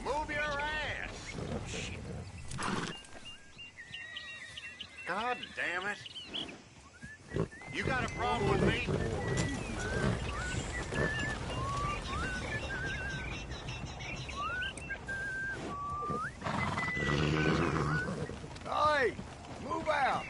Move your ass! Shit. God damn it. You got a problem with me? Hey, move out.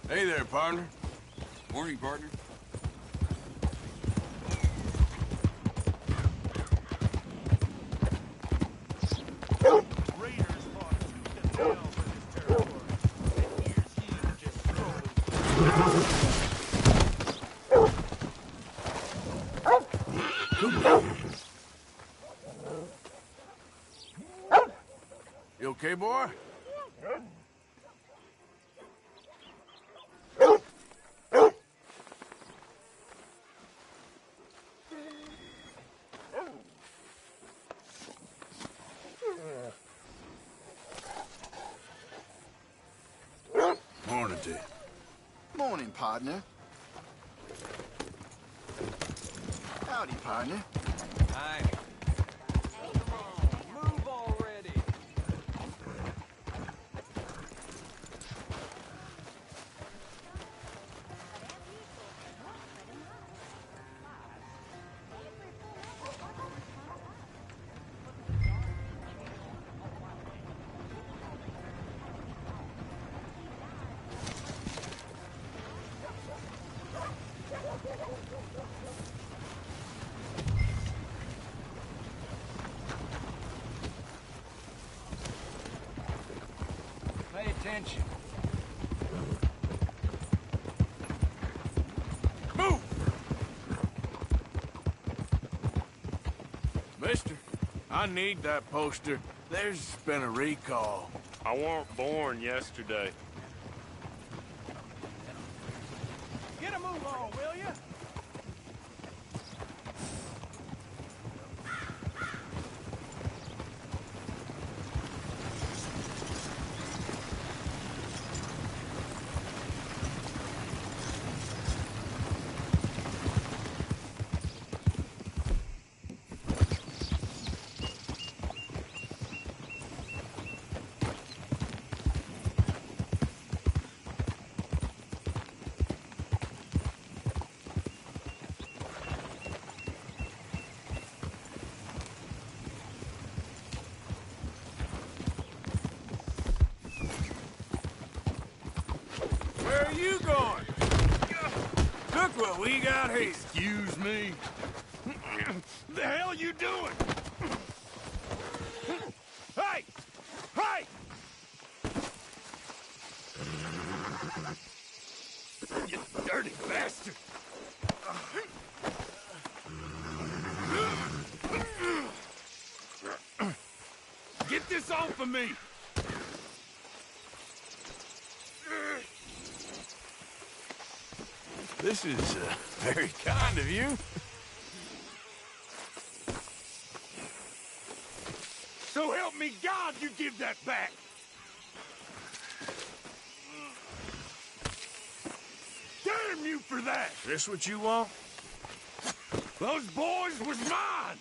Hey there, partner. Morning, partner. Raiders fought tooth and nail for this territory. And here's you just strolling. You okay, boy? Morning to you. Morning, partner. Howdy, partner. Hi. Come on, move already. Pay attention. Move! Mister, I need that poster. There's been a recall. I weren't born yesterday. Get a move on, will you? Where are you going? Look what we got here. Excuse me? The hell you doing? Hey! Hey! You dirty bastard! Get this off of me! This is very kind of you. So help me God, you give that back! Damn you for that! This what you want? Those boys was mine!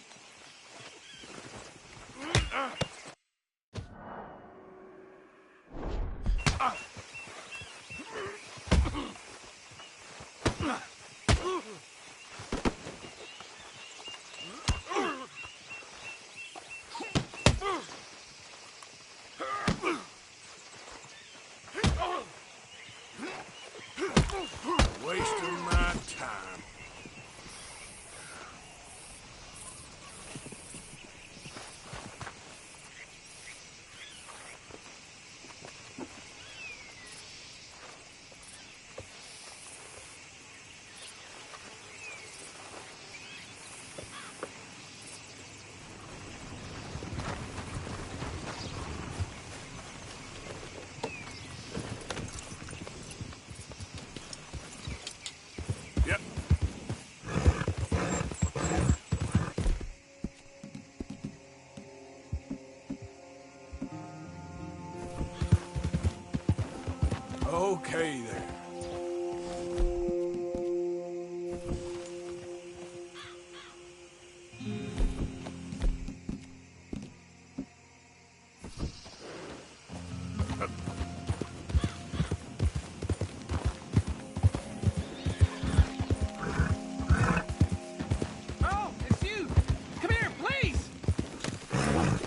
Wasting my time. Yep. Okay then. Oh, it's you! Come here, please!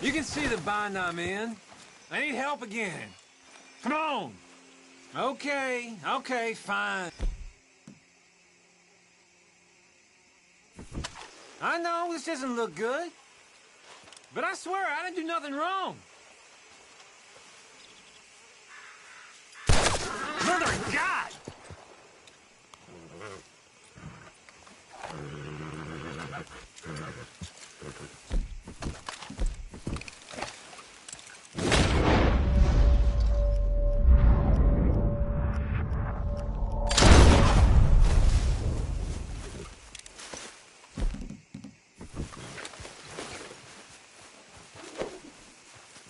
You can see the bind I'm in. I need help again. Come on! Okay, fine. I know this doesn't look good, but I swear I didn't do nothing wrong. Mother of God!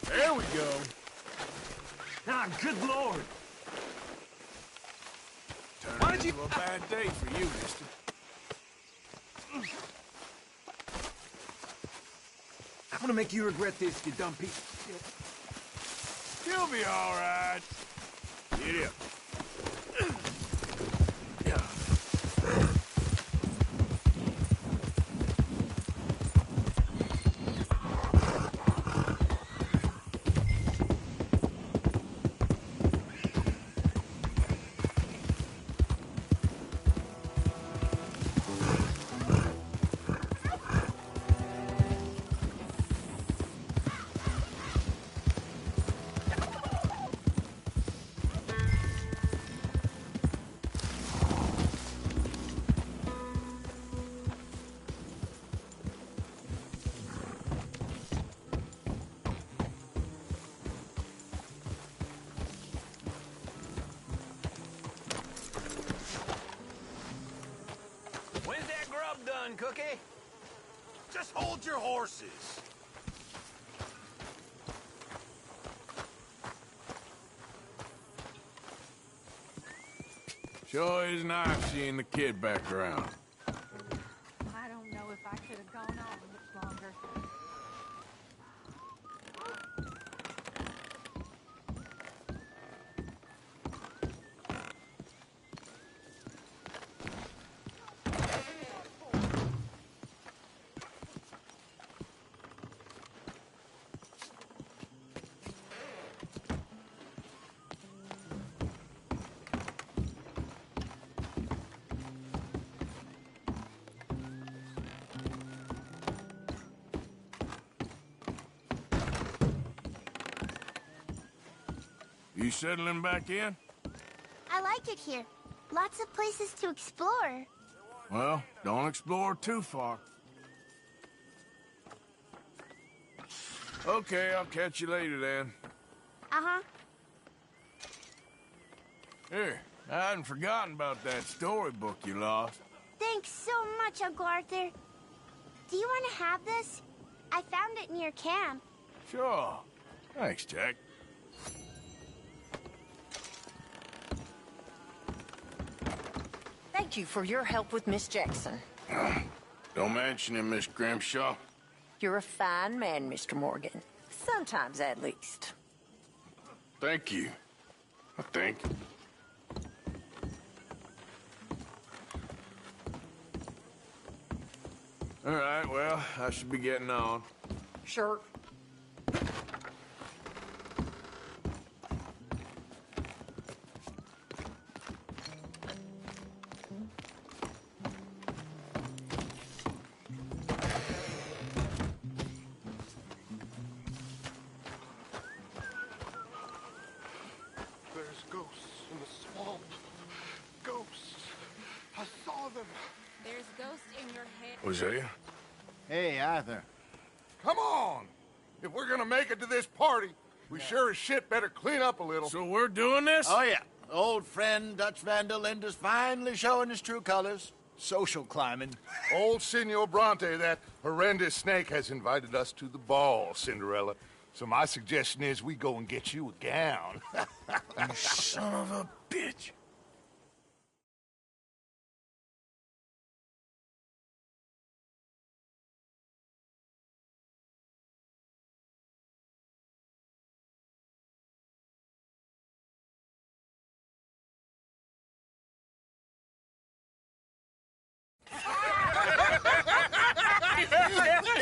There we go. Ah, good Lord! Turned Why did you- into a bad day for you, mister. I'm gonna make you regret this, you dumb piece of shit. You'll be all right. Get up. When's that grub done, Cookie? Just hold your horses. Sure is nice seeing the kid back around. I don't know if I could have gone on much longer. You settling back in? I like it here. Lots of places to explore. Well, don't explore too far. Okay, I'll catch you later then. Uh-huh. Here, I hadn't forgotten about that storybook you lost. Thanks so much, Uncle Arthur. Do you want to have this? I found it near camp. Sure. Thanks, Jack. Thank you for your help with Miss Jackson. Don't mention it, Miss Grimshaw. You're a fine man, Mr. Morgan. Sometimes, at least. Thank you. I think. All right, well, I should be getting on. Sure. There's ghosts in the swamp. Ghosts. I saw them. There's ghosts in your head. Hosea? Hey, Arthur. Come on! If we're gonna make it to this party, we sure as shit better clean up a little. So we're doing this? Oh, yeah. Old friend Dutch Van der Linde's finally showing his true colors. Social climbing. Old Senor Bronte, that horrendous snake, has invited us to the ball, Cinderella. So my suggestion is we go and get you a gown. You son of a bitch.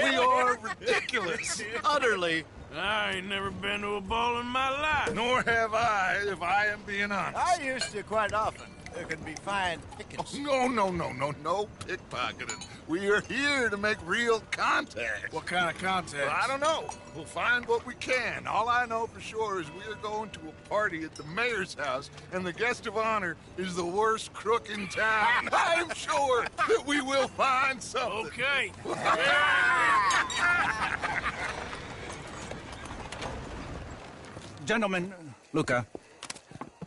We are ridiculous. Utterly. I ain't never been to a ball in my life. Nor have I, if I am being honest. I used to quite often. There can be fine pickings. No pickpocketing. We are here to make real contact. What kind of contact? Well, I don't know. We'll find what we can. All I know for sure is we are going to a party at the mayor's house, and the guest of honor is the worst crook in town. I'm sure that we will find something. Okay. Gentlemen, Luca,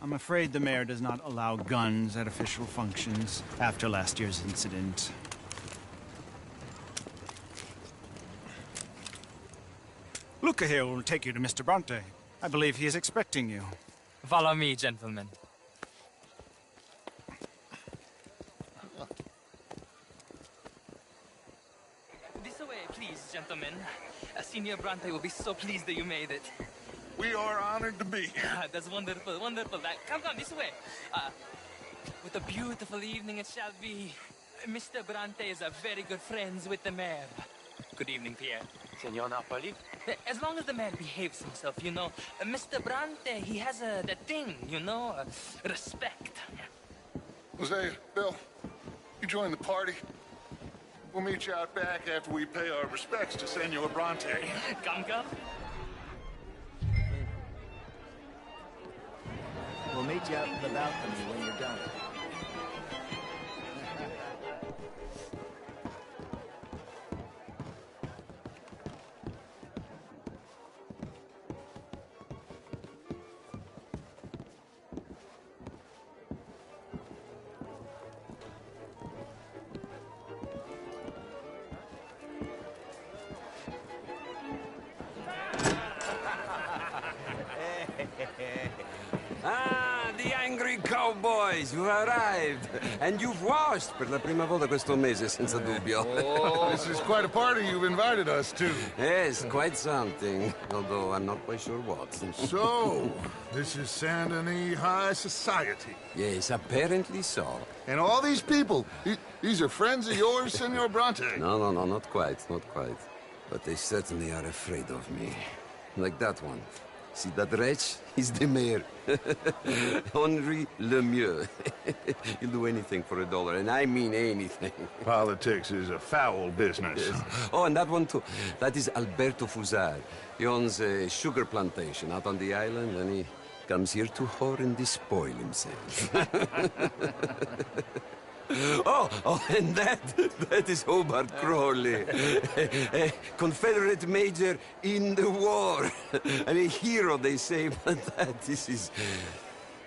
I'm afraid the mayor does not allow guns at official functions after last year's incident. Luca here will take you to Mr. Bronte. I believe he is expecting you. Follow me, gentlemen. This way, please, gentlemen. Senior Bronte will be so pleased that you made it. We are honored to be here. That's wonderful, wonderful. Come, this way. What a beautiful evening it shall be. Mr. Bronte is a very good friends with the mayor. Good evening, Pierre. Senor Napoli? As long as the man behaves himself, you know. Mr. Bronte, he has that thing, you know, respect. Hosea, Bill, you join the party. We'll meet you out back after we pay our respects to Senor Bronte. Come. We'll meet you out in the balcony when you're done. Ah, the angry cowboys, you've arrived. And you've washed per la prima volta questo mese, senza dubbio. Oh, this is quite a party you've invited us to. Yes, quite something. Although I'm not quite sure what. So, this is Saint Denis High Society. Yes, apparently so. And all these people, these are friends of yours, Senor Bronte? No, not quite, not quite. But they certainly are afraid of me. Like that one. See that wretch? He's the mayor. Henri Lemieux. He'll do anything for $1, and I mean anything. Politics is a foul business. Yes. Oh, and that one too. That is Alberto Fusar. He owns a sugar plantation out on the island, and he comes here to whore and despoil himself. Oh, and that is Hobart Crawley, a Confederate major in the war, and a hero, they say, but that is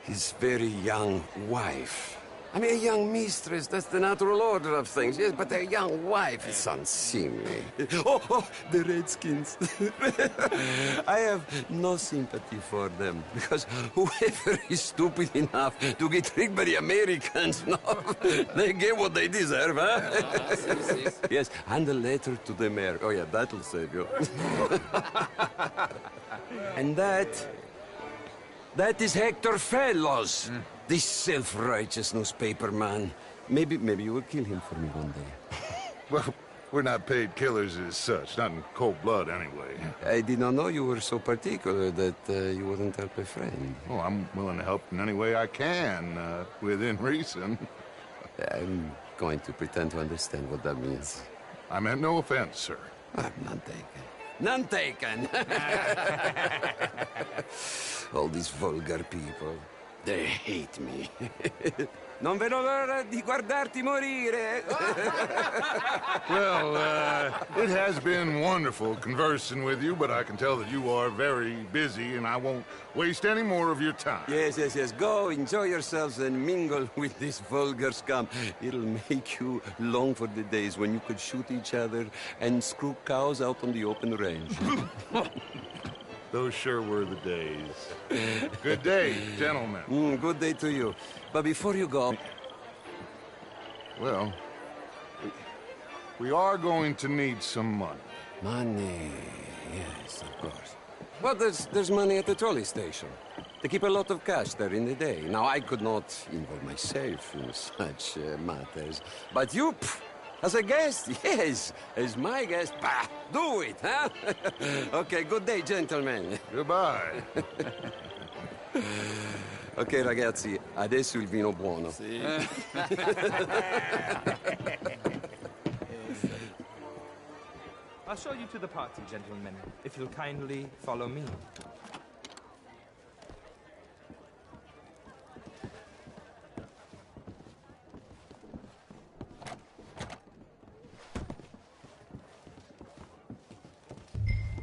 his very young wife. I mean, a young mistress, that's the natural order of things, yes, but a young wife is unseemly. Oh, the Redskins. I have no sympathy for them, because whoever is stupid enough to get tricked by the Americans, no, they get what they deserve, huh? Yes, and a letter to the mayor. Oh, yeah, that'll save you. And that is Hector Fellows. This self-righteous newspaper man. Maybe you will kill him for me one day. Well, we're not paid killers as such, not in cold blood anyway. I did not know you were so particular that you wouldn't help a friend. Oh, I'm willing to help in any way I can, within reason. I'm going to pretend to understand what that means. I meant no offense, sir. None taken. None taken! All these vulgar people. They hate me. Non vedo l'ora di guardarti morire. Well, it has been wonderful conversing with you, but I can tell that you are very busy, and I won't waste any more of your time. Yes. Go, enjoy yourselves, and mingle with this vulgar scum. It'll make you long for the days when you could shoot each other and screw cows out on the open range. Those sure were the days. Good day, gentlemen. Good day to you. But before you go... Well, we are going to need some money. Money, yes, of course. Well, there's money at the trolley station. They keep a lot of cash there in the day. Now, I could not involve myself in such matters. But you... As a guest? Yes. As my guest? Bah! Do it, huh? Okay, good day, gentlemen. Goodbye. Ok, ragazzi, adesso il vino buono. Sì. I'll show you to the party, gentlemen, if you'll kindly follow me.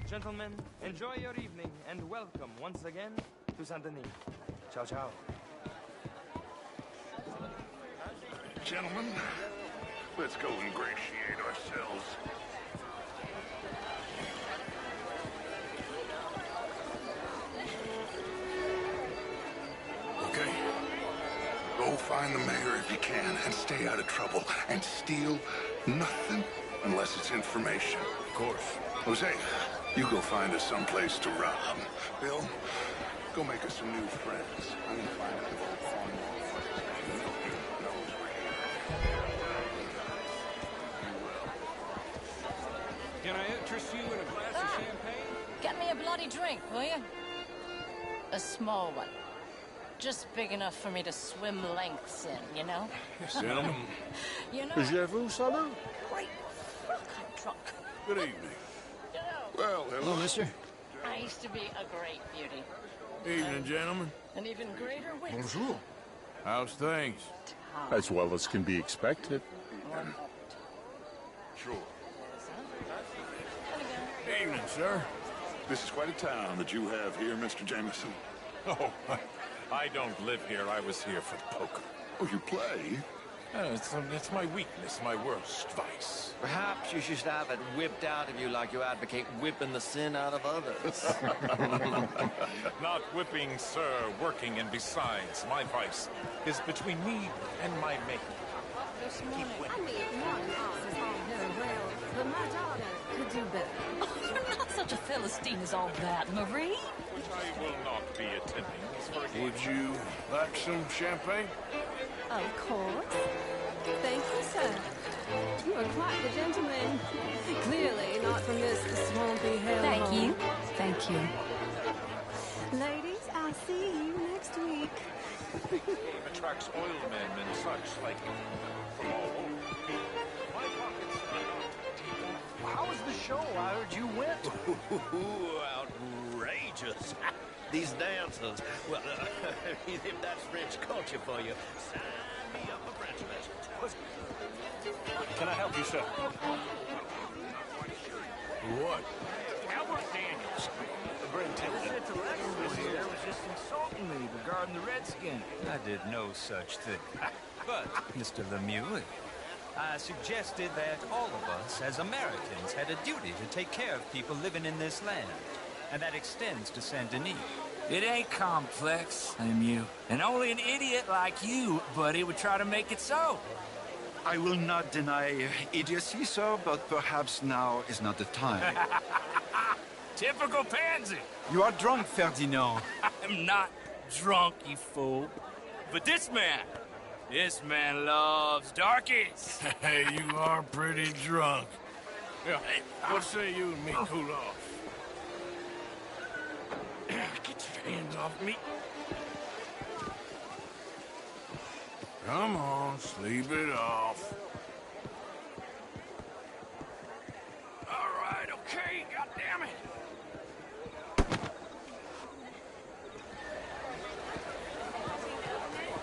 Gentlemen, enjoy your evening and welcome once again to Saint Denis. Ciao, ciao. Gentlemen, let's go ingratiate ourselves. Okay. Go find the mayor if you can and stay out of trouble. And steal nothing unless it's information. Of course. Jose, you go find us someplace to rob. Bill, go make us some new friends. I'm gonna find out if old Cornwall knows we're here. Can I interest you in a glass of champagne? Get me a bloody drink, will you? A small one. Just big enough for me to swim lengths in, you know? Gentlemen. You know? Je vous salute. Great fuck, I'm drunk. Good evening. Well, hello, mister. I used to be a great beauty. Evening, gentlemen. An even greater wit. Bonjour. How's things? As well as can be expected. Sure. Evening, sir. This is quite a town that you have here, Mr. Jameson. Oh, I don't live here. I was here for poker. Oh, you play? It's my weakness, my worst vice. Perhaps you should have it whipped out of you like you advocate whipping the sin out of others. Not whipping, sir, working, and besides, my vice is between me and my mate. This morning, I mean, modern art is all very well, but my daughter could do better. Oh, you're not such a Philistine as all that, Marie. Which I will not be attending. Would you like some champagne? Of course. Thank you, sir. You are quite the gentleman. Clearly not from this swampy hell. Thank you. Thank you. Ladies, I'll see you next week. Attracts oilmen and such, like from all over. My pockets are not deep. How was the show? I heard you went. Outrageous. These dancers. Well, if that's French culture for you, sign me up for French lessons. Can I help you, sir? What? Albert Daniels. Superintendent was just insulting me regarding the Redskins. I did no such thing. But, Mr. Lemieux, I suggested that all of us, as Americans, had a duty to take care of people living in this land. And that extends to Saint Denis. It ain't complex, Lemieux. And only an idiot like you, buddy, would try to make it so. I will not deny idiocy, sir, but perhaps now is not the time. Typical pansy. You are drunk, Ferdinand. I'm not drunk, you fool. But this man loves darkies. Hey, you are pretty drunk. Yeah, what say you and me cool off? Get your hands off me. Come on, sleep it off. All right, okay, goddammit.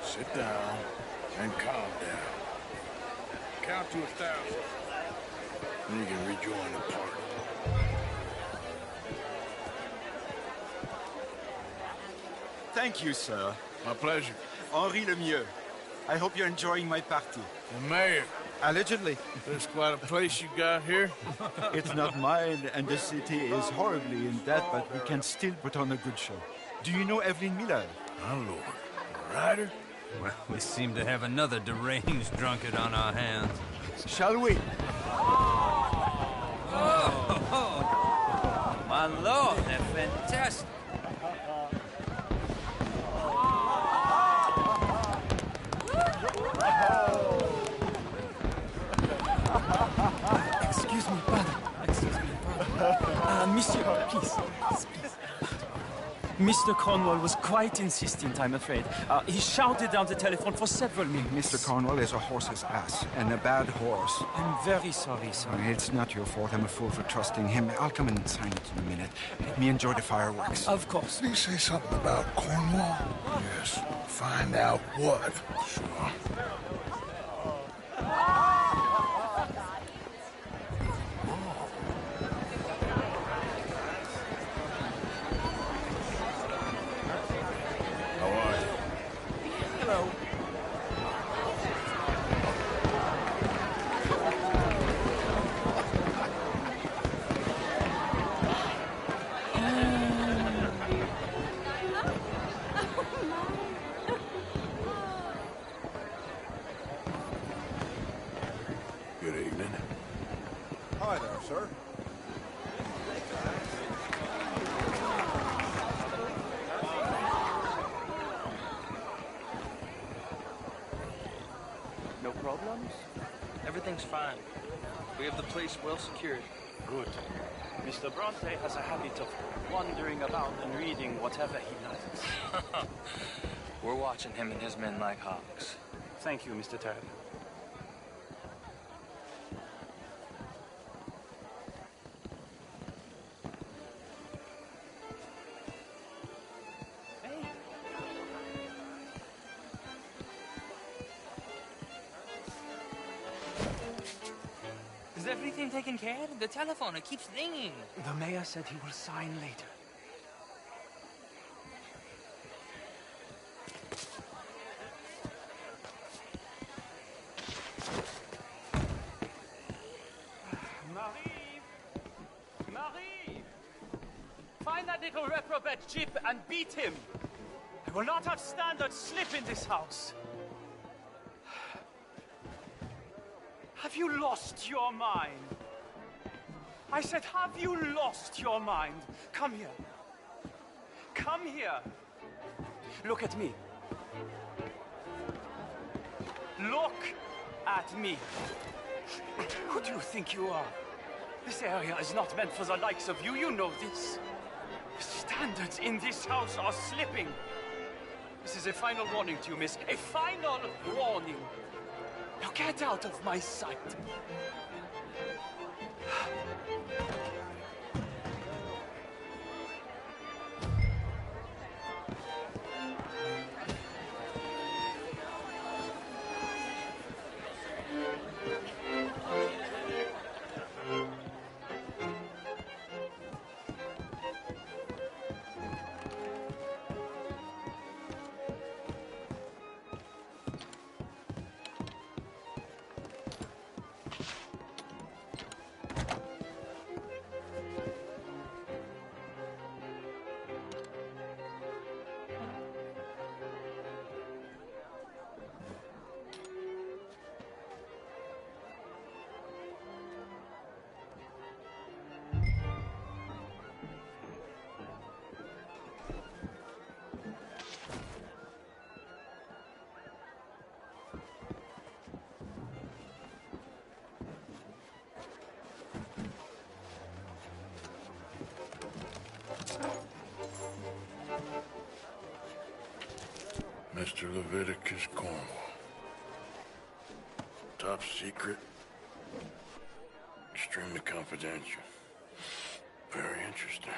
Sit down and calm down. Count to 1,000. Then you can rejoin the party. Thank you, sir. My pleasure. Henri Lemieux. I hope you're enjoying my party. The mayor. Allegedly. There's quite a place you got here. It's not mine, and the city is horribly in debt, but we can still put on a good show. Do you know Evelyn Miller? My lord. A rider? Well, we seem to have another deranged drunkard on our hands. Shall we? Oh, my lord, they're fantastic. Excuse me, brother. Excuse me, brother. Monsieur, please. Mr. Cornwall was quite insistent, I'm afraid. He shouted down the telephone for several minutes. Mr. Cornwall is a horse's ass, and a bad horse. I'm very sorry, sir. It's not your fault. I'm a fool for trusting him. I'll come and sign it in a minute. Let me enjoy the fireworks. Of course. Did he say something about Cornwall? Yes. Find out what. Sure. Good evening. Hi there, sir. No problems? Everything's fine. We have the place well secured. Good. Mr. Bronte has a habit of wandering about and reading whatever he likes. We're watching him and his men like hawks. Thank you, Mr. Turner. Is everything taken care of? The telephone, it keeps ringing. The mayor said he will sign later. Marie! Find that little reprobate Chip and beat him. I will not have standards slip in this house. Have you lost your mind? I said, have you lost your mind? Come here. Come here. Look at me. Look at me. Who do you think you are? This area is not meant for the likes of you. You know this. The standards in this house are slipping. This is a final warning to you, miss. A final warning. Now get out of my sight. Mr. Leviticus Cornwall. Top secret. Extremely confidential. Very interesting.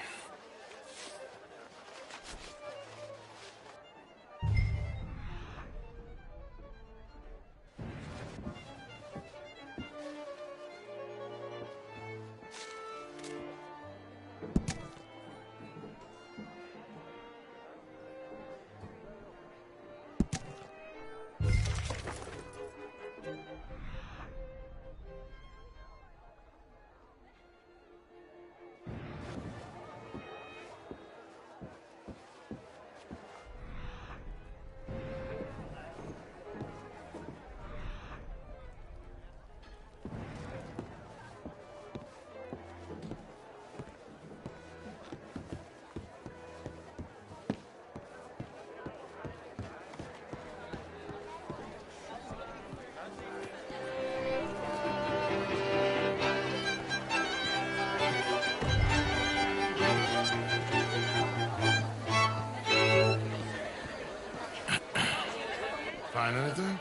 Find anything?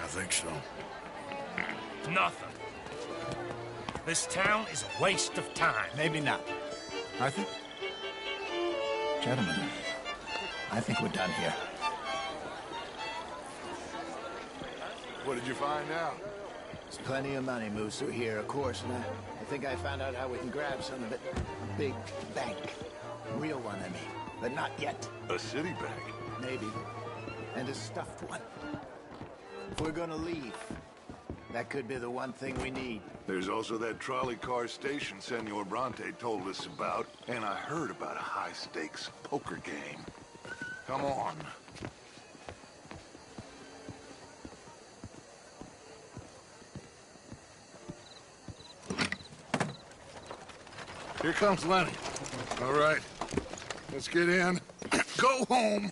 I think so. Nothing. This town is a waste of time. Maybe not. Arthur? Gentlemen, I think we're done here. What did you find out? There's plenty of money moves through here, of course, and I think I found out how we can grab some of it. A big bank. Real one, I mean. But not yet. A city bank? Maybe. And a stuffed one. If we're gonna leave, that could be the one thing we need. There's also that trolley car station Senor Bronte told us about, and I heard about a high-stakes poker game. Come on. Here comes Lenny. All right, let's get in. Go home.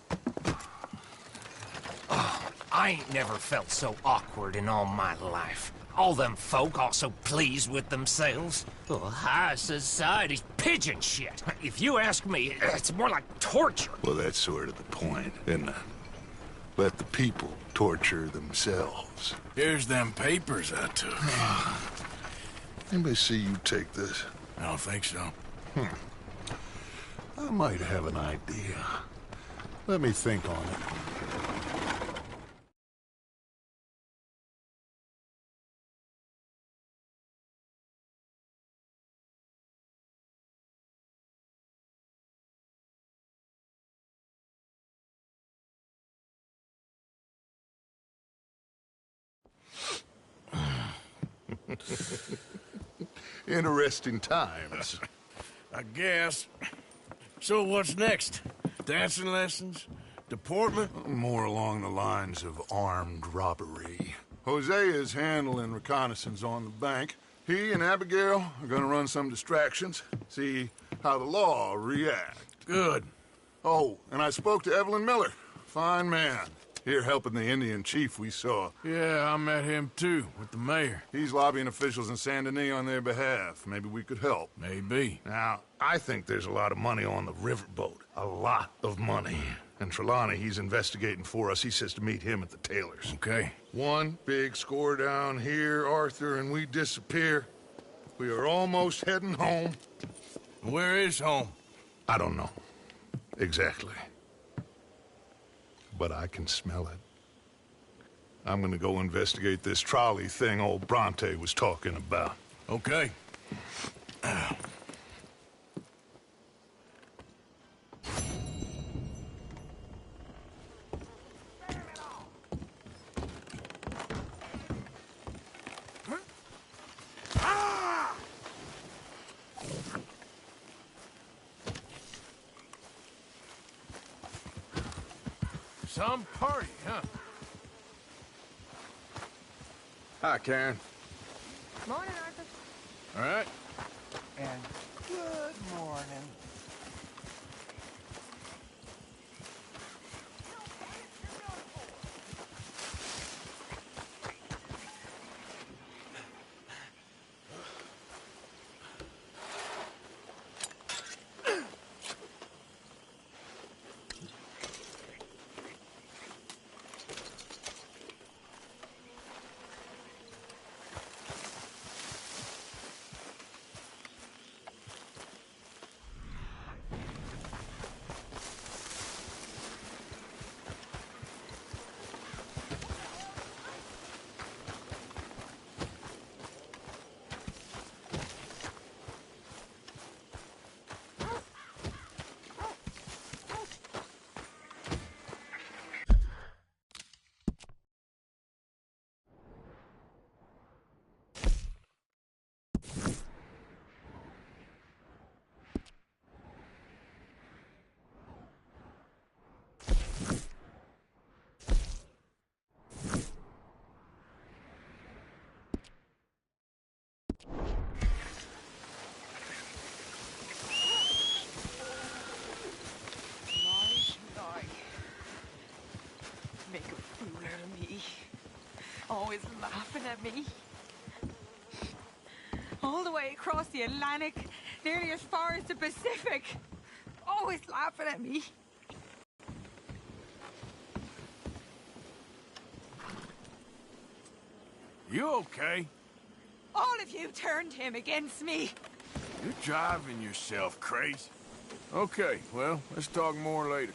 I ain't never felt so awkward in all my life. All them folk all so pleased with themselves. Oh, high society's pigeon shit. If you ask me, it's more like torture. Well, that's sort of the point, isn't it? Let the people torture themselves. Here's them papers I took. Anybody see you take this? I don't think so. I might have an idea. Let me think on it. Interesting times. I guess. So what's next? Dancing lessons? Deportment? More along the lines of armed robbery. Hosea is handling reconnaissance on the bank. He and Abigail are gonna run some distractions, see how the law react. Good. Oh, and I spoke to Evelyn Miller. Fine man. Here helping the Indian chief we saw. Yeah, I met him too, with the mayor. He's lobbying officials in Saint Denis on their behalf. Maybe we could help. Maybe. Now, I think there's a lot of money on the riverboat. A lot of money. And Trelawney, he's investigating for us. He says to meet him at the Taylor's. Okay. One big score down here, Arthur, and we disappear. We are almost heading home. Where is home? I don't know. Exactly. But I can smell it. I'm gonna go investigate this trolley thing old Bronte was talking about. Okay. Some party, huh? Hi, Karen. Morning, Arthur. All right. And good morning. always laughing at me. All the way across the Atlantic, nearly as far as the Pacific. Always laughing at me. You okay? All of you turned him against me. You're driving yourself crazy. Okay, well, let's talk more later.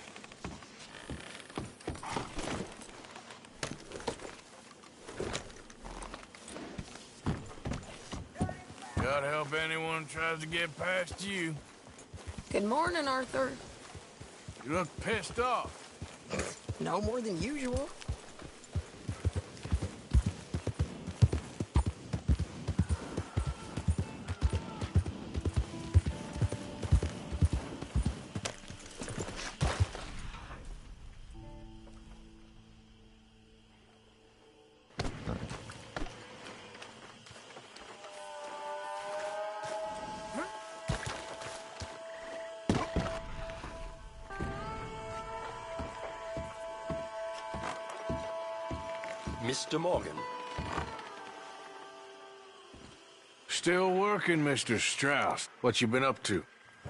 Gotta help anyone who tries to get past you. Good morning, Arthur. You look pissed off. No more than usual. Mr. Morgan. Still working, Mr. Strauss. What you been up to?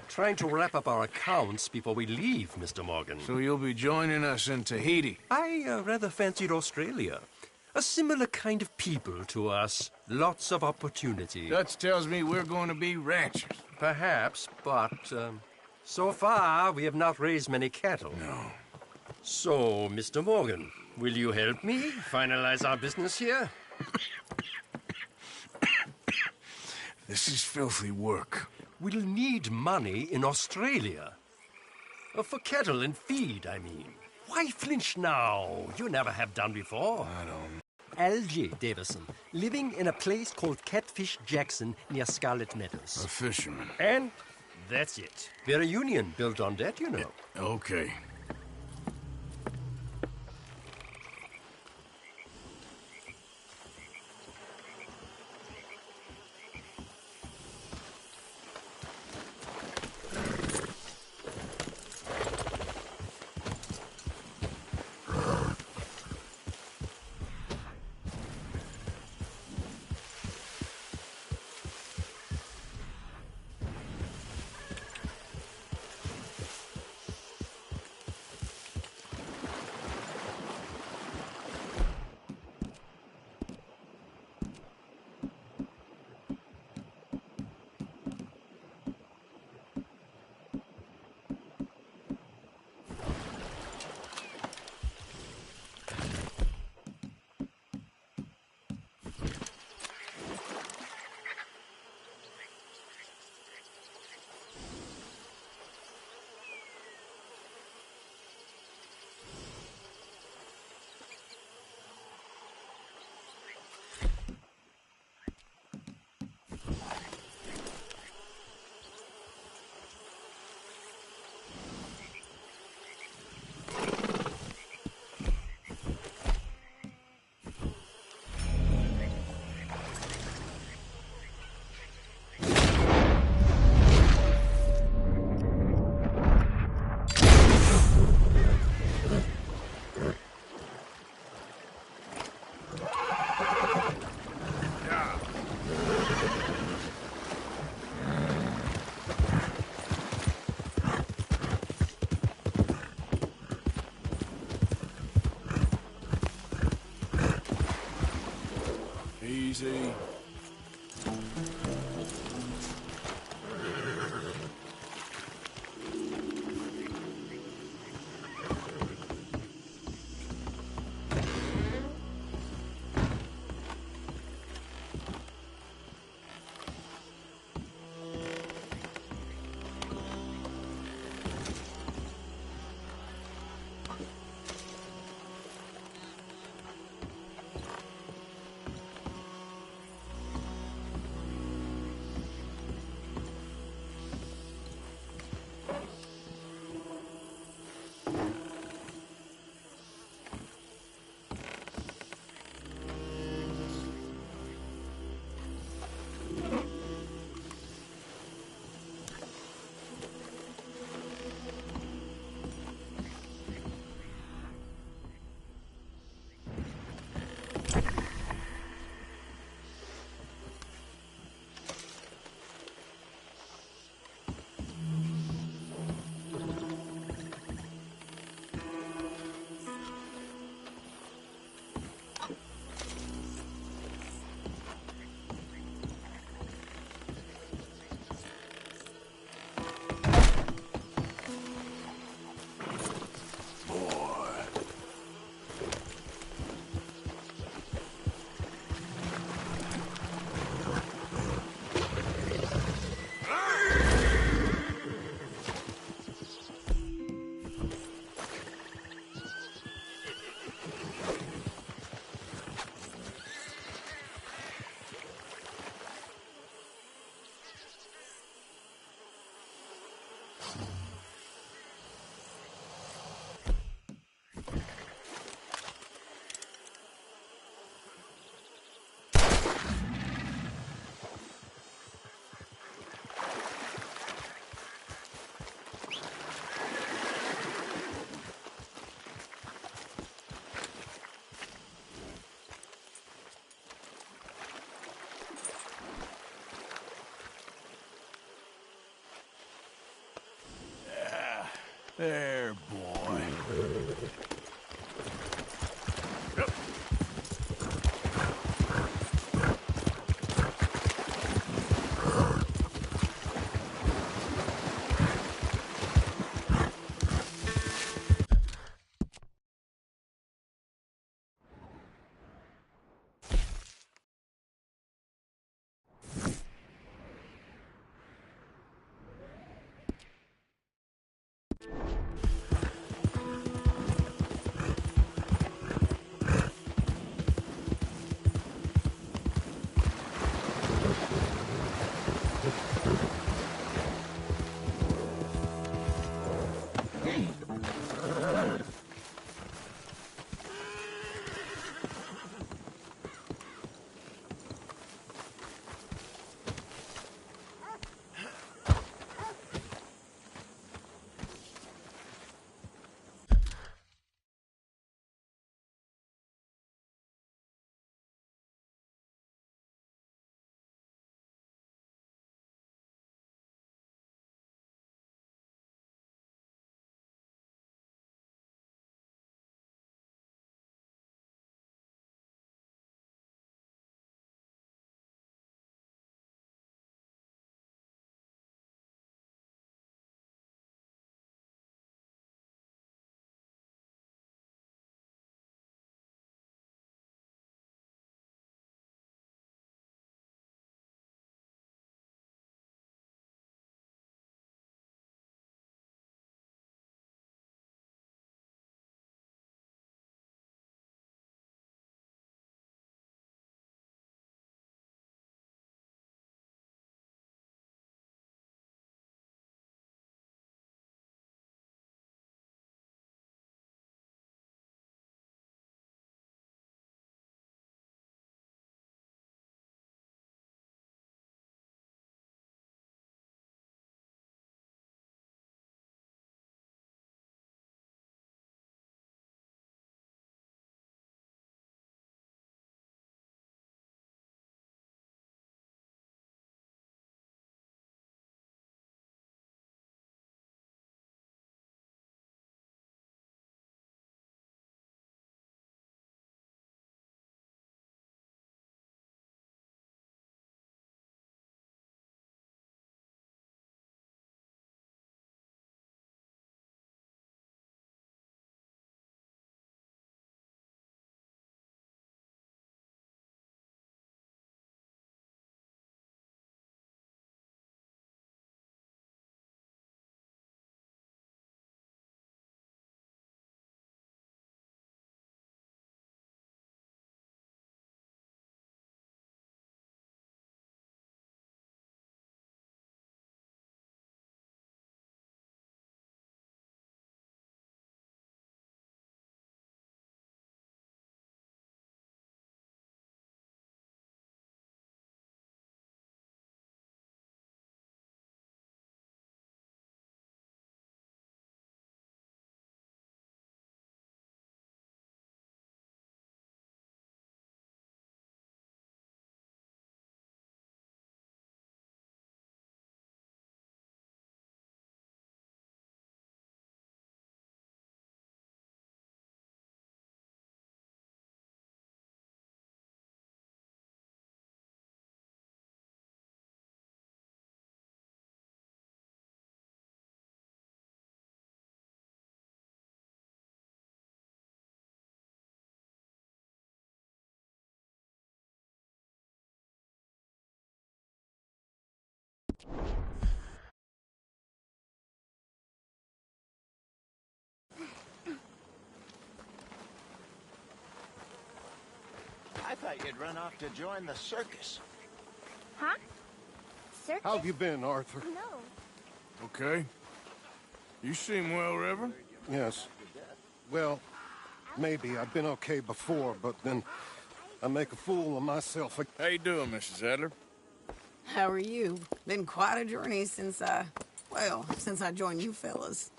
Trying to wrap up our accounts before we leave, Mr. Morgan. So you'll be joining us in Tahiti? I rather fancied Australia. A similar kind of people to us. Lots of opportunity. Dutch tells me we're going to be ranchers. Perhaps, but so far we have not raised many cattle. No. So, Mr. Morgan, will you help me finalize our business here? This is filthy work. We'll need money in Australia. For cattle and feed, I mean. Why flinch now? You never have done before. I don't. Algie Davison, living in a place called Catfish Jackson near Scarlet Meadows. A fisherman. And that's it. We're a union built on that, you know. Okay. There, boy. Yep. I thought you'd run off to join the circus. Huh? Circus? How have you been, Arthur? No. Okay. You seem well, Reverend. Yes. Well, maybe. I've been okay before, but then I make a fool of myself. How you doing, Mrs. Adler? How are you? Been quite a journey since I joined you fellas.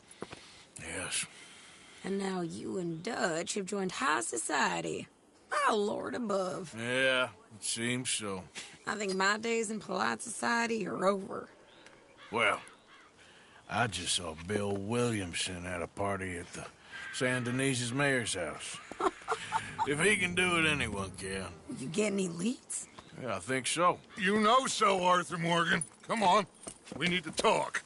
Yes. And now you and Dutch have joined high society. My lord above. Yeah, it seems so. I think my days in polite society are over. Well, I just saw Bill Williamson at a party at the San Denise's mayor's house. If he can do it, anyone can. You get any leads? Yeah, I think so. You know so, Arthur Morgan. Come on. We need to talk.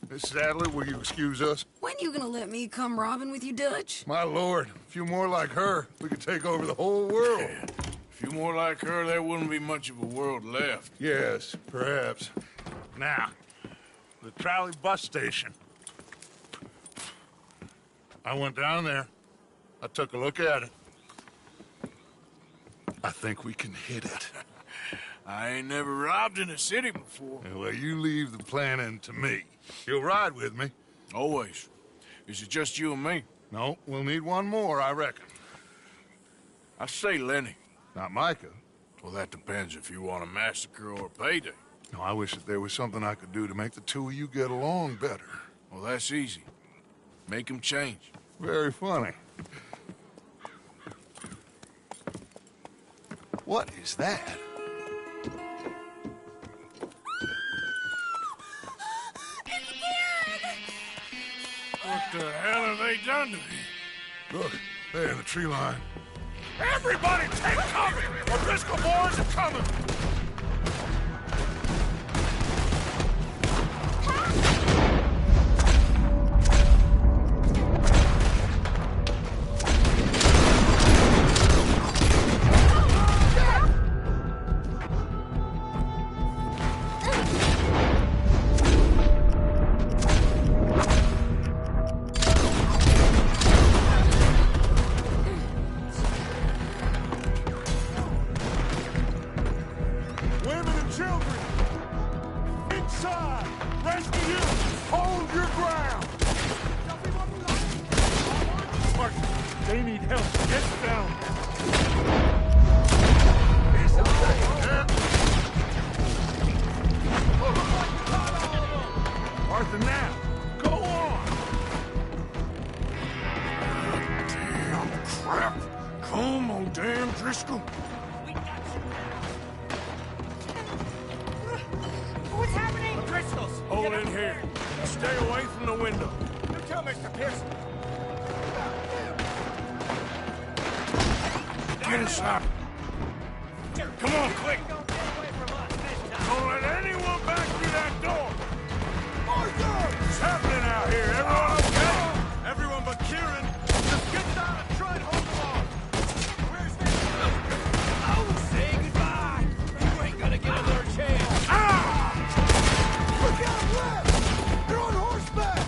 Miss Sadler, will you excuse us? When you gonna let me come robbing with you, Dutch? My lord, a few more like her, we could take over the whole world. Yeah. A few more like her, there wouldn't be much of a world left. Yes, perhaps. Now, the trolley bus station. I went down there. I took a look at it. I think we can hit it. I ain't never robbed in a city before. Well, you leave the planning to me. You'll ride with me? Always. Is it just you and me? No, we'll need one more, I reckon. I say Lenny. Not Micah. Well, that depends if you want a massacre or a payday. No, I wish that there was something I could do to make the two of you get along better. Well, that's easy. Make them change. Very funny. What is that? What the hell have they done to me? Look, there in the tree line. Everybody take cover! O'Driscoll boys are coming! They need help. Get down. Arthur, now. Go on. Damn crap. Come on, damn Driscoll. What's happening? Driscoll's. Hold in here. Stay away from the window. You tell Mr. Pearson. Get inside. Come on, quick. Don't let anyone back through that door. What's happening out here? Everyone okay? Everyone but Kieran. Just get down and try and hold them on. Where's the... Oh, say goodbye. You ain't gonna get another chance. Look out left! They're on horseback!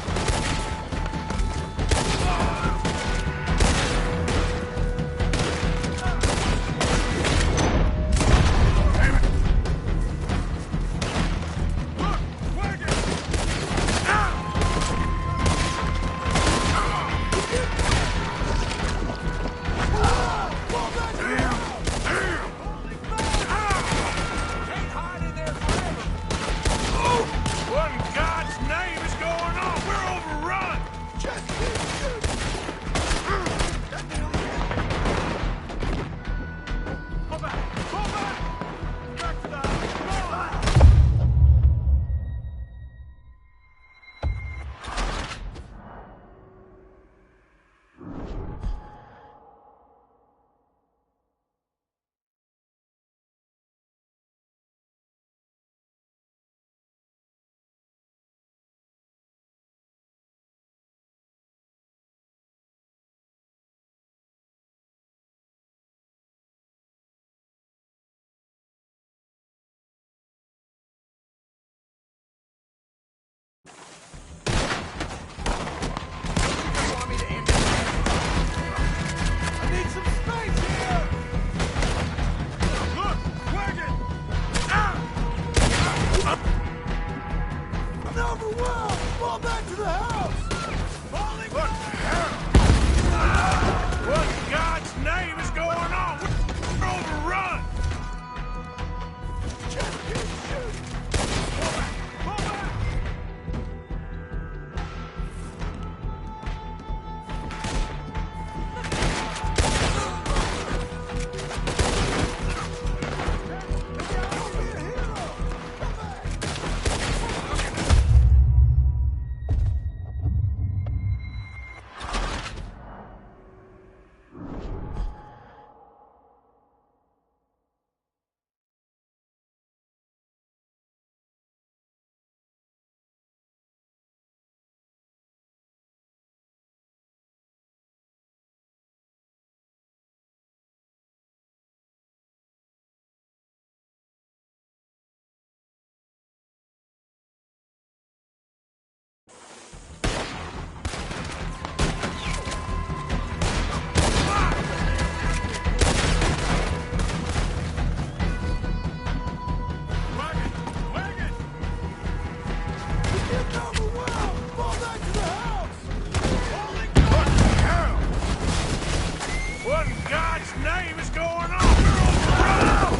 What in God's name is going on? We're overrun!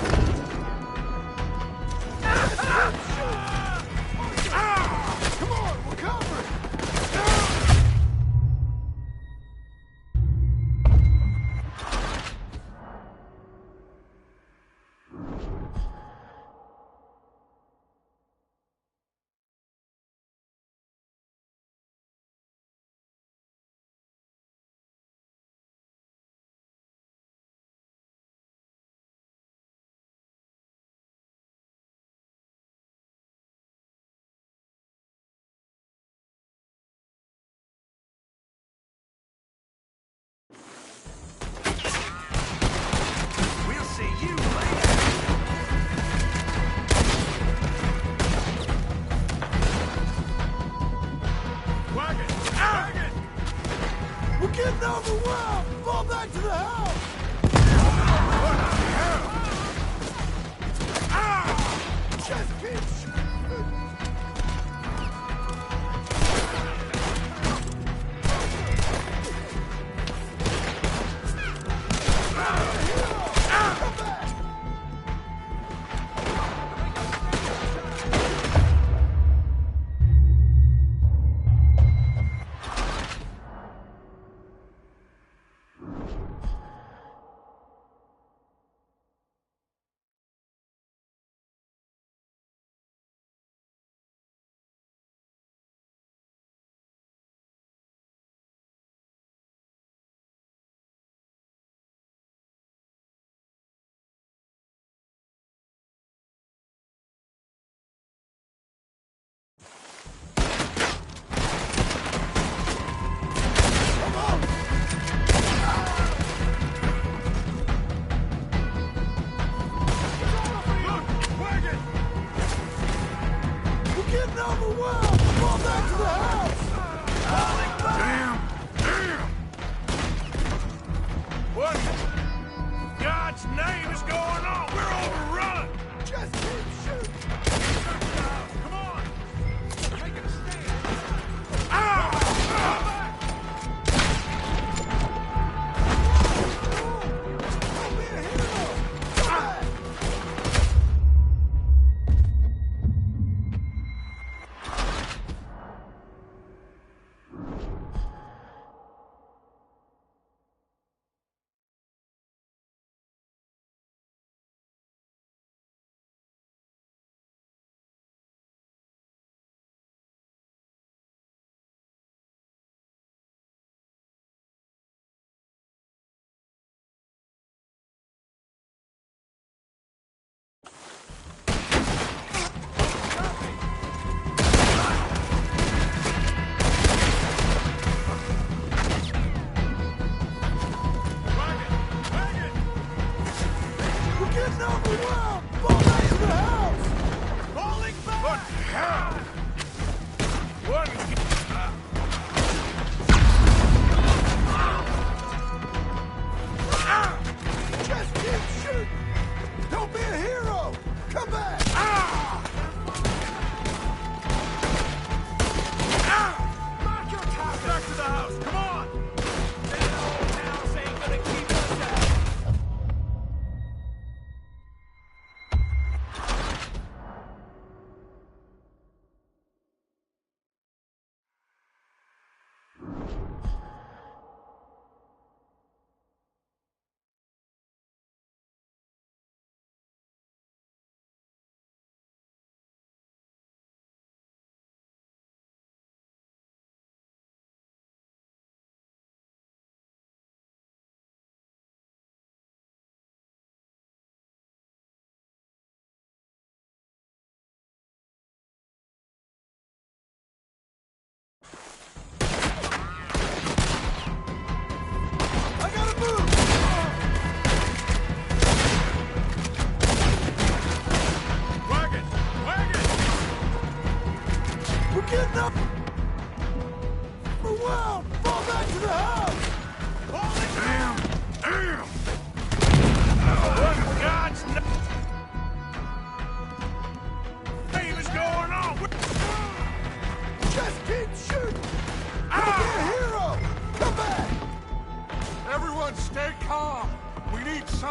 Come on, we're covered! We'll see you later. Wagon! Wagon! We're getting overwhelmed! Fall back to the house! What the hell? Just keep shooting! What in God's name is going on? We're overrun! Just keep shooting! Come on! Make it a stand!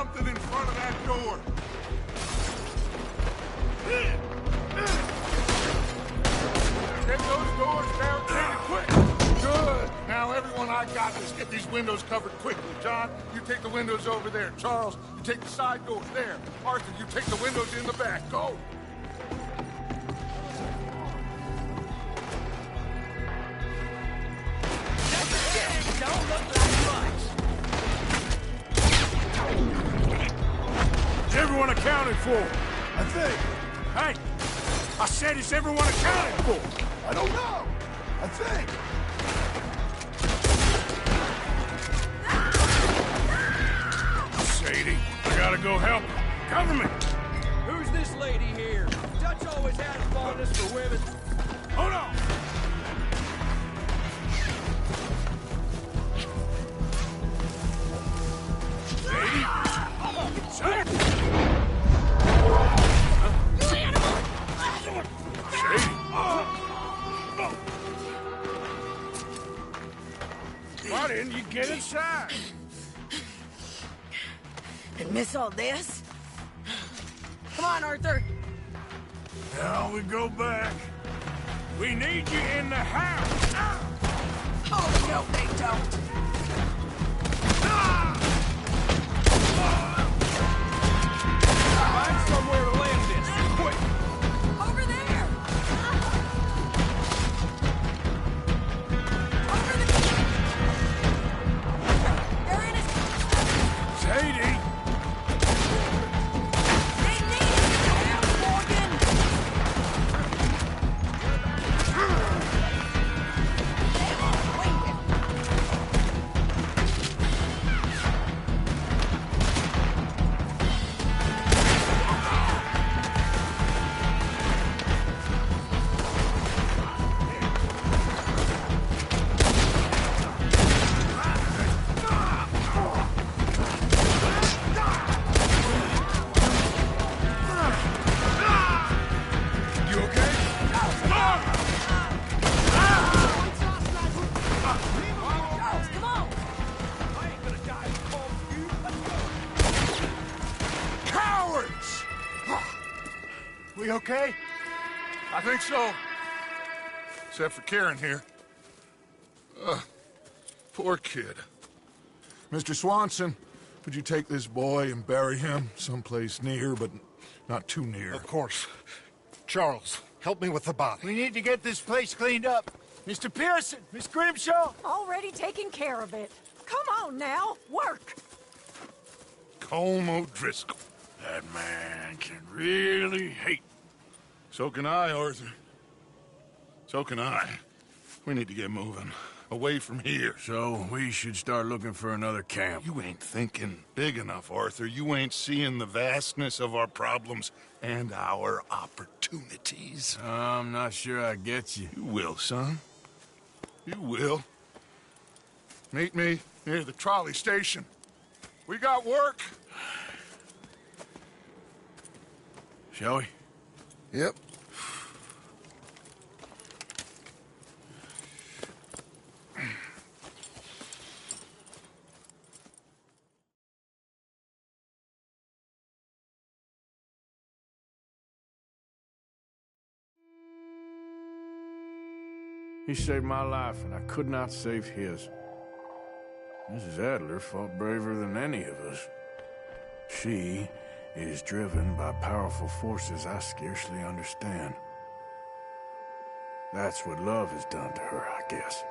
something in front of that door. Get those doors barricaded quick. Good. Now, everyone I got, let's get these windows covered quickly. John, you take the windows over there. Charles, you take the side doors there. Arthur, you take the windows in the back. Go. Don't look like much. Is everyone accounted for? I think. Hey, I said, is everyone accounted for? I don't know. I think. Sadie, I gotta go help her. Cover me. Who's this lady here? Dutch always had a fondness for women. Hold on. Sadie? Sadie? Why didn't you get inside? And miss all this? Come on, Arthur. Now we go back. We need you in the house. Oh, no, they don't. Find somewhere to land this. Quick. Over there. Over there. They're in it. Sadie. They need help, Morgan. You okay? Come on! Charles, come on. I ain't gonna die for you. Let's go. Cowards! We okay? I think so. Except for Karen here. Poor kid. Mr. Swanson, would you take this boy and bury him someplace near, but not too near? Of course. Charles, help me with the body. We need to get this place cleaned up. Mr. Pearson, Miss Grimshaw. Already taking care of it. Come on now, work. Colm O'Driscoll. That man can really hate. So can I, Arthur. So can I. We need to get moving. Away from here. So, we should start looking for another camp. You ain't thinking big enough, Arthur. You ain't seeing the vastness of our problems and our opportunities. I'm not sure I get you. You will, son. You will. Meet me near the trolley station. We got work. Shall we? Yep. He saved my life, and I could not save his. Mrs. Adler fought braver than any of us. She is driven by powerful forces I scarcely understand. That's what love has done to her, I guess.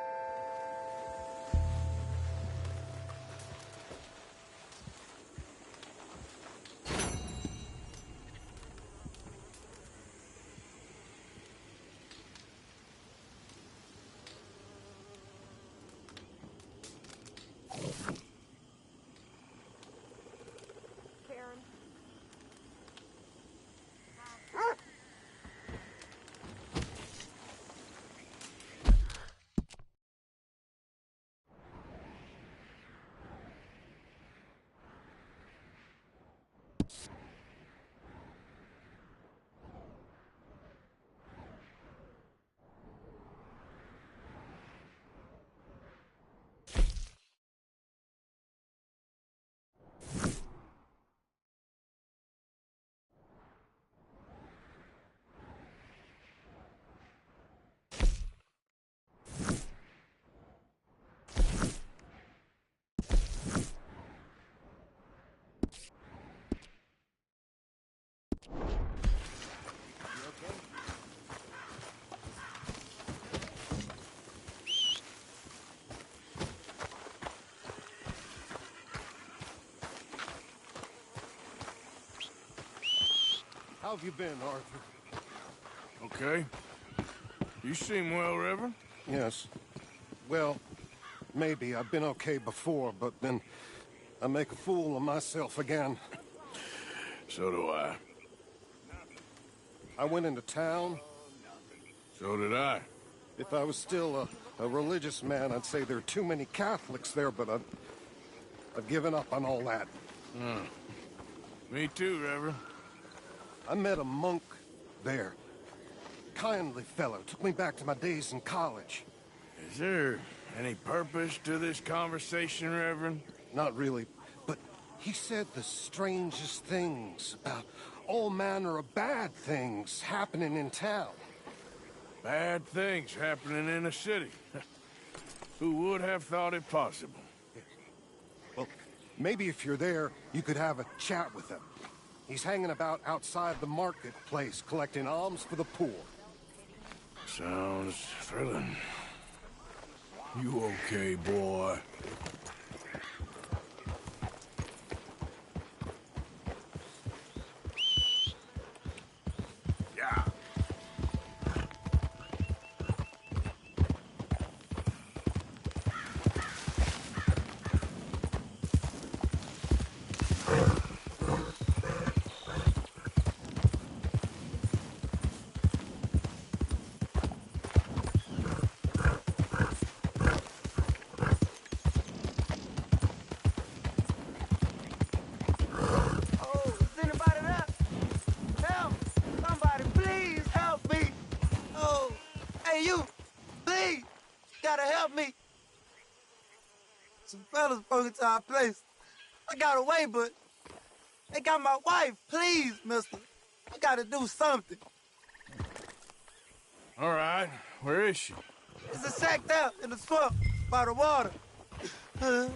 How have you been, Arthur? Okay. You seem well, Reverend. Yes. Well, maybe. I've been okay before, but then I make a fool of myself again. So do I. I went into town. So did I. If I was still a religious man, I'd say there are too many Catholics there, but I've given up on all that. Me too, Reverend. I met a monk there. Kindly fellow. Took me back to my days in college. Is there any purpose to this conversation, Reverend? Not really, but he said the strangest things about all manner of bad things happening in town. Bad things happening in a city. Who would have thought it possible? Well, maybe if you're there, you could have a chat with him. He's hanging about outside the marketplace, collecting alms for the poor. Sounds thrilling. You okay, boy? Yeah. Some fellas broke into our place. I got away, but they got my wife. Please, mister. I gotta do something. All right. Where is she? It's a shack there in the swamp by the water. Oh,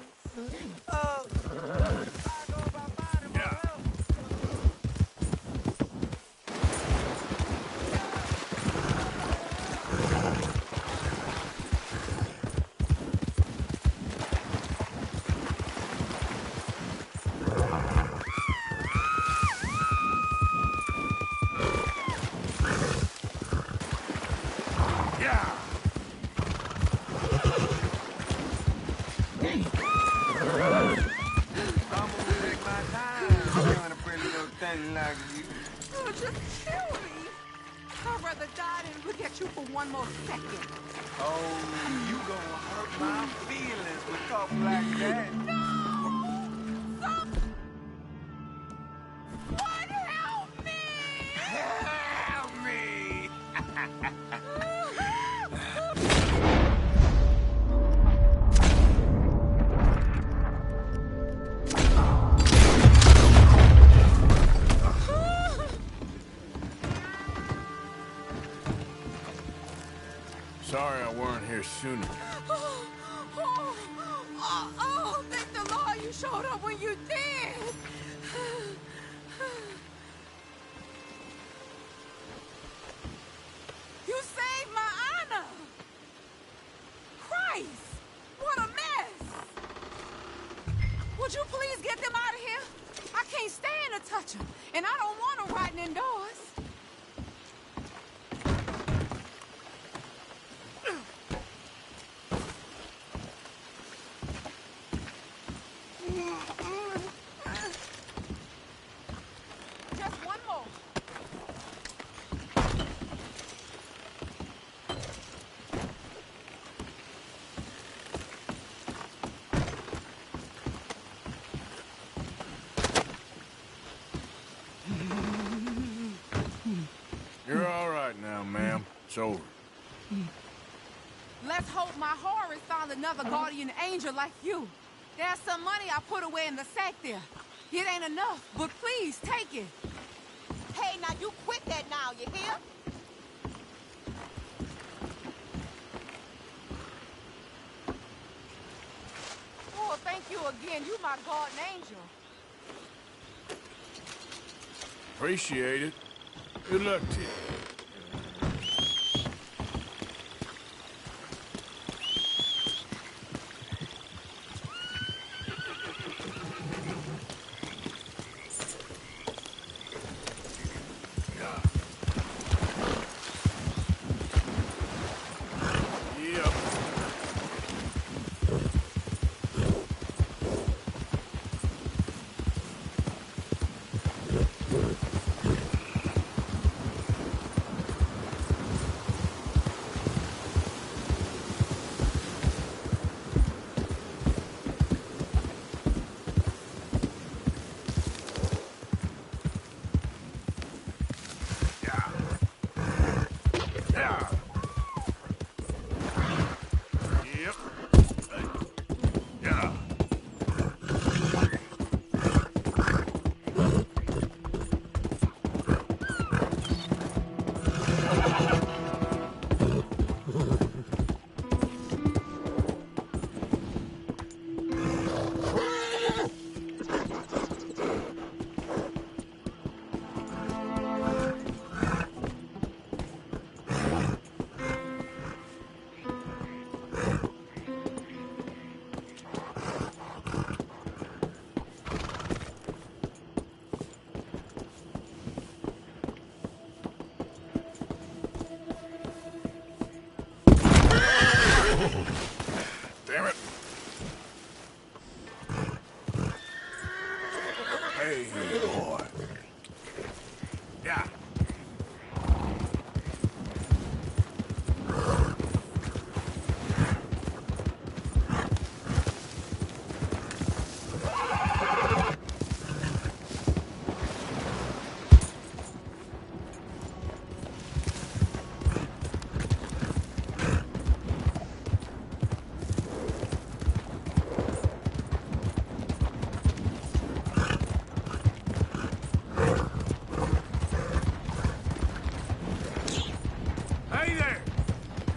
just kill me. I'd rather die than look at you for one more second. Oh, you gonna hurt my feelings with talk like that. No! Someone help me! Help me! Sorry I weren't here sooner. Thank the Lord you showed up when you did. You saved my honor. Christ, what a mess. Would you please get them out of here? I can't stand to touch them, and I don't want them riding indoors. Just one more. You're all right now, ma'am. It's over. Let's hope my Horace found another guardian angel like you. There's some money I put away in the sack there. It ain't enough, but please take it. Hey, now you quit that now, you hear? Oh, thank you again. You my guardian angel. Appreciate it. Good luck to you.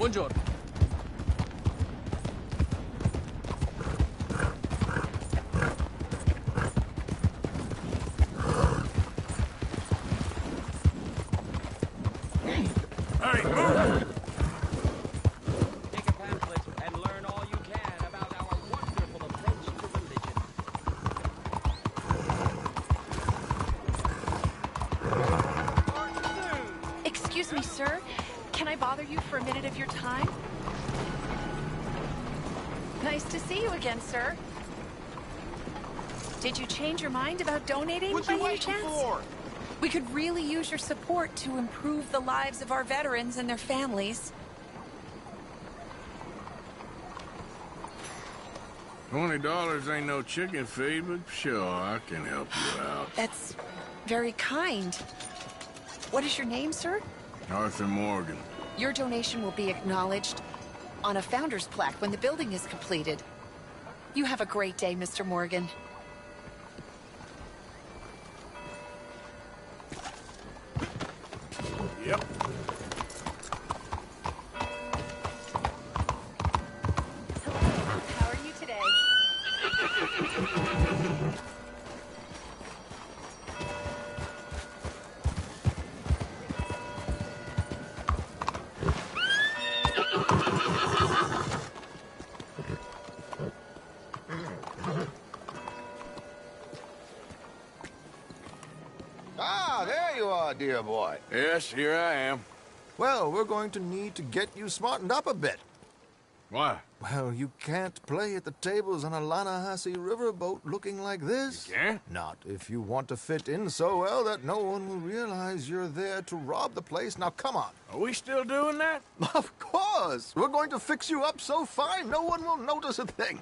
Buongiorno. Hey, move! Take a pamphlet and learn all you can about our wonderful approach to religion. Excuse me, sir. Can I bother you for a minute of your time? Nice to see you again, sir. Did you change your mind about donating by any chance? We could really use your support to improve the lives of our veterans and their families. $20 ain't no chicken feed, but sure, I can help you out. That's very kind. What is your name, sir? Arthur Morgan. Your donation will be acknowledged on a founder's plaque when the building is completed. You have a great day, Mr. Morgan. Yep. How are you today? Ah, there you are, dear boy. Yes, here I am. Well, we're going to need to get you smartened up a bit. Why? Well, you can't play at the tables on a Lannahechee riverboat looking like this. You can't? Not if you want to fit in so well that no one will realize you're there to rob the place. Now, come on. Are we still doing that? Of course. We're going to fix you up so fine no one will notice a thing.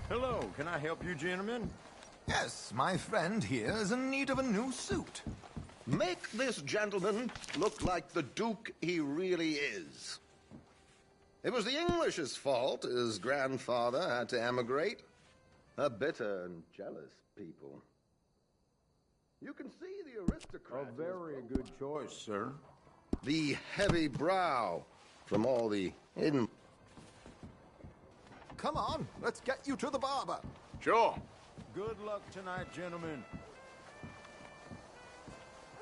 Hello, can I help you, gentlemen? Yes, my friend here is in need of a new suit. Make this gentleman look like the Duke he really is. It was the English's fault his grandfather had to emigrate. A bitter and jealous people. You can see the aristocrat. A very good choice, sir. The heavy brow from all the hidden. Come on, let's get you to the barber. Sure. Good luck tonight, gentlemen.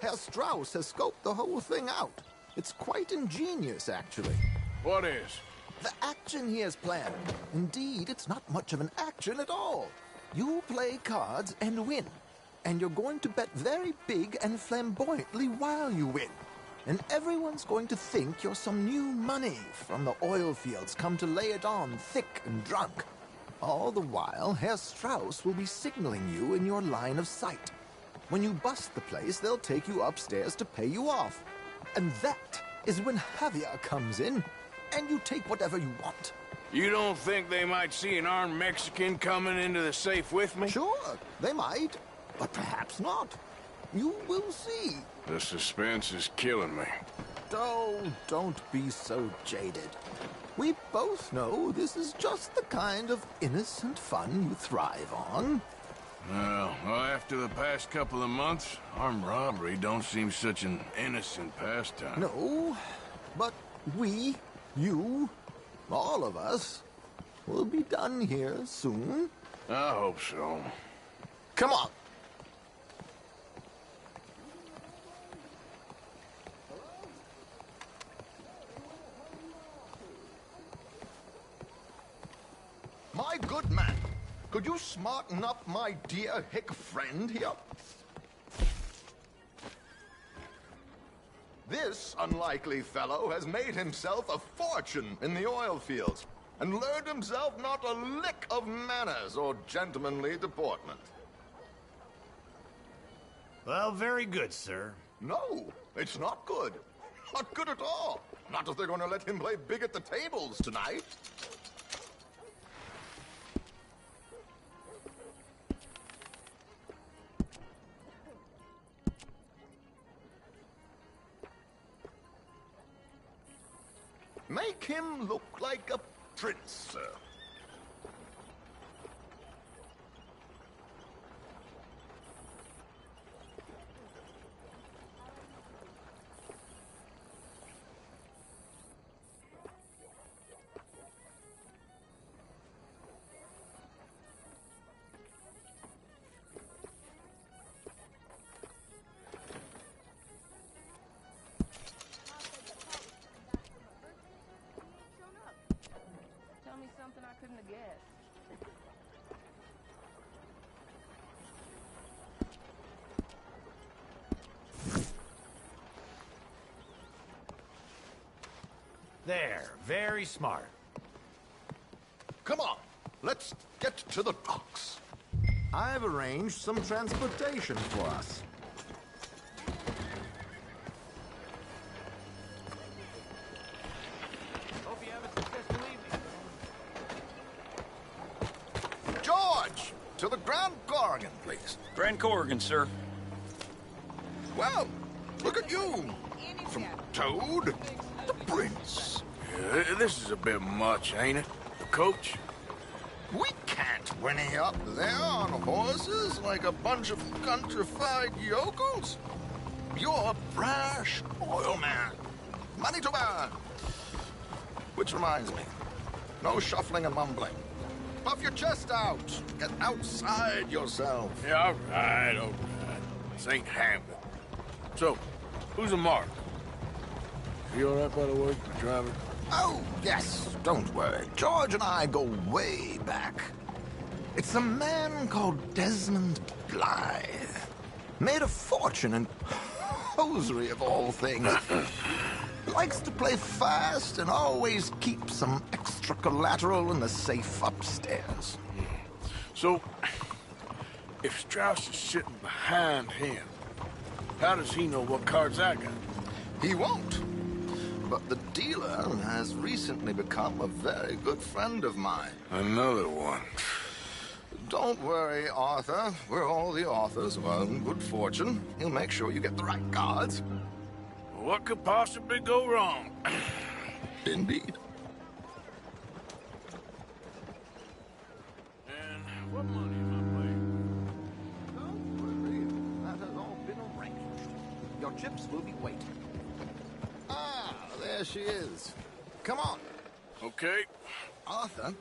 Herr Strauss has scoped the whole thing out. It's quite ingenious, actually. What is? The action he has planned. Indeed, it's not much of an action at all. You play cards and win. And you're going to bet very big and flamboyantly while you win. And everyone's going to think you're some new money from the oil fields come to lay it on thick and drunk. All the while, Herr Strauss will be signaling you in your line of sight. When you bust the place, they'll take you upstairs to pay you off. And that is when Javier comes in, and you take whatever you want. You don't think they might see an armed Mexican coming into the safe with me? Sure, they might, but perhaps not. You will see. The suspense is killing me. Oh, don't be so jaded. We both know this is just the kind of innocent fun you thrive on. Well, after the past couple of months, armed robbery don't seem such an innocent pastime. No, but we, you, all of us, will be done here soon. I hope so. Come on. My good man, could you smarten up my dear hick friend here? This unlikely fellow has made himself a fortune in the oil fields and learned himself not a lick of manners or gentlemanly deportment. Well, very good, sir. No, it's not good. Not good at all. Not if they're going to let him play big at the tables tonight. Make him look like a prince, sir. to guess. There, very smart. Come on, let's get to the docks. I've arranged some transportation for us. Hope you have a successful evening. George, to the Grand Corrigan, please. Grand Corrigan, sir. Well, look at you. From Toad to Prince. Yeah, this is a bit much, ain't it? Coach? We can't whinny up there on horses like a bunch of countrified yokels. You're a brash oil man. Money to burn. Which reminds me, no shuffling and mumbling. Puff your chest out. Get outside yourself. Yeah, all right. This ain't Hamlet. So, who's a mark? You all right, by the way, driver? Oh, yes, don't worry. George and I go way back. It's a man called Desmond Blythe. Made a fortune in hosiery of all things. Likes to play fast and always keep some extra collateral in the safe upstairs. So, if Strauss is sitting behind him, how does he know what cards I got? He won't. But the dealer has recently become a very good friend of mine. Another one. Don't worry, Arthur. We're all the authors of our own good fortune. He'll make sure you get the right cards. What could possibly go wrong? Indeed. And what money am I paying? Don't worry. That has all been arranged. Your chips will be waiting. Ah, there she is. Come on. Okay. Arthur,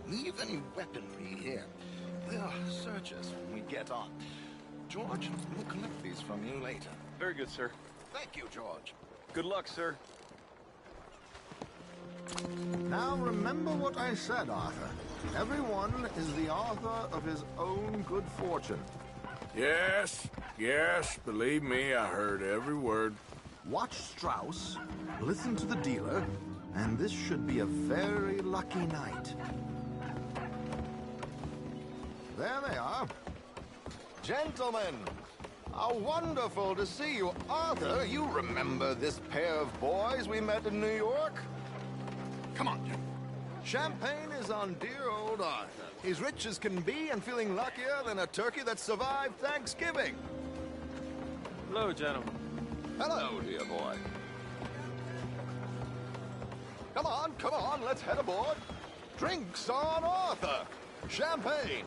leave any weaponry here. They'll search us when we get on. George, we'll collect these from you later. Very good, sir. Thank you, George. Good luck, sir. Now remember what I said, Arthur. Everyone is the author of his own good fortune. Yes, believe me, I heard every word. Watch Strauss, listen to the dealer, and this should be a very lucky night. There they are. Gentlemen, how wonderful to see you. Arthur, you remember this pair of boys we met in New York? Come on, Jim. Champagne is on dear old Arthur. He's rich as can be and feeling luckier than a turkey that survived Thanksgiving. Hello, gentlemen. Hello, dear boy. Come on, let's head aboard. Drinks on Arthur. Champagne.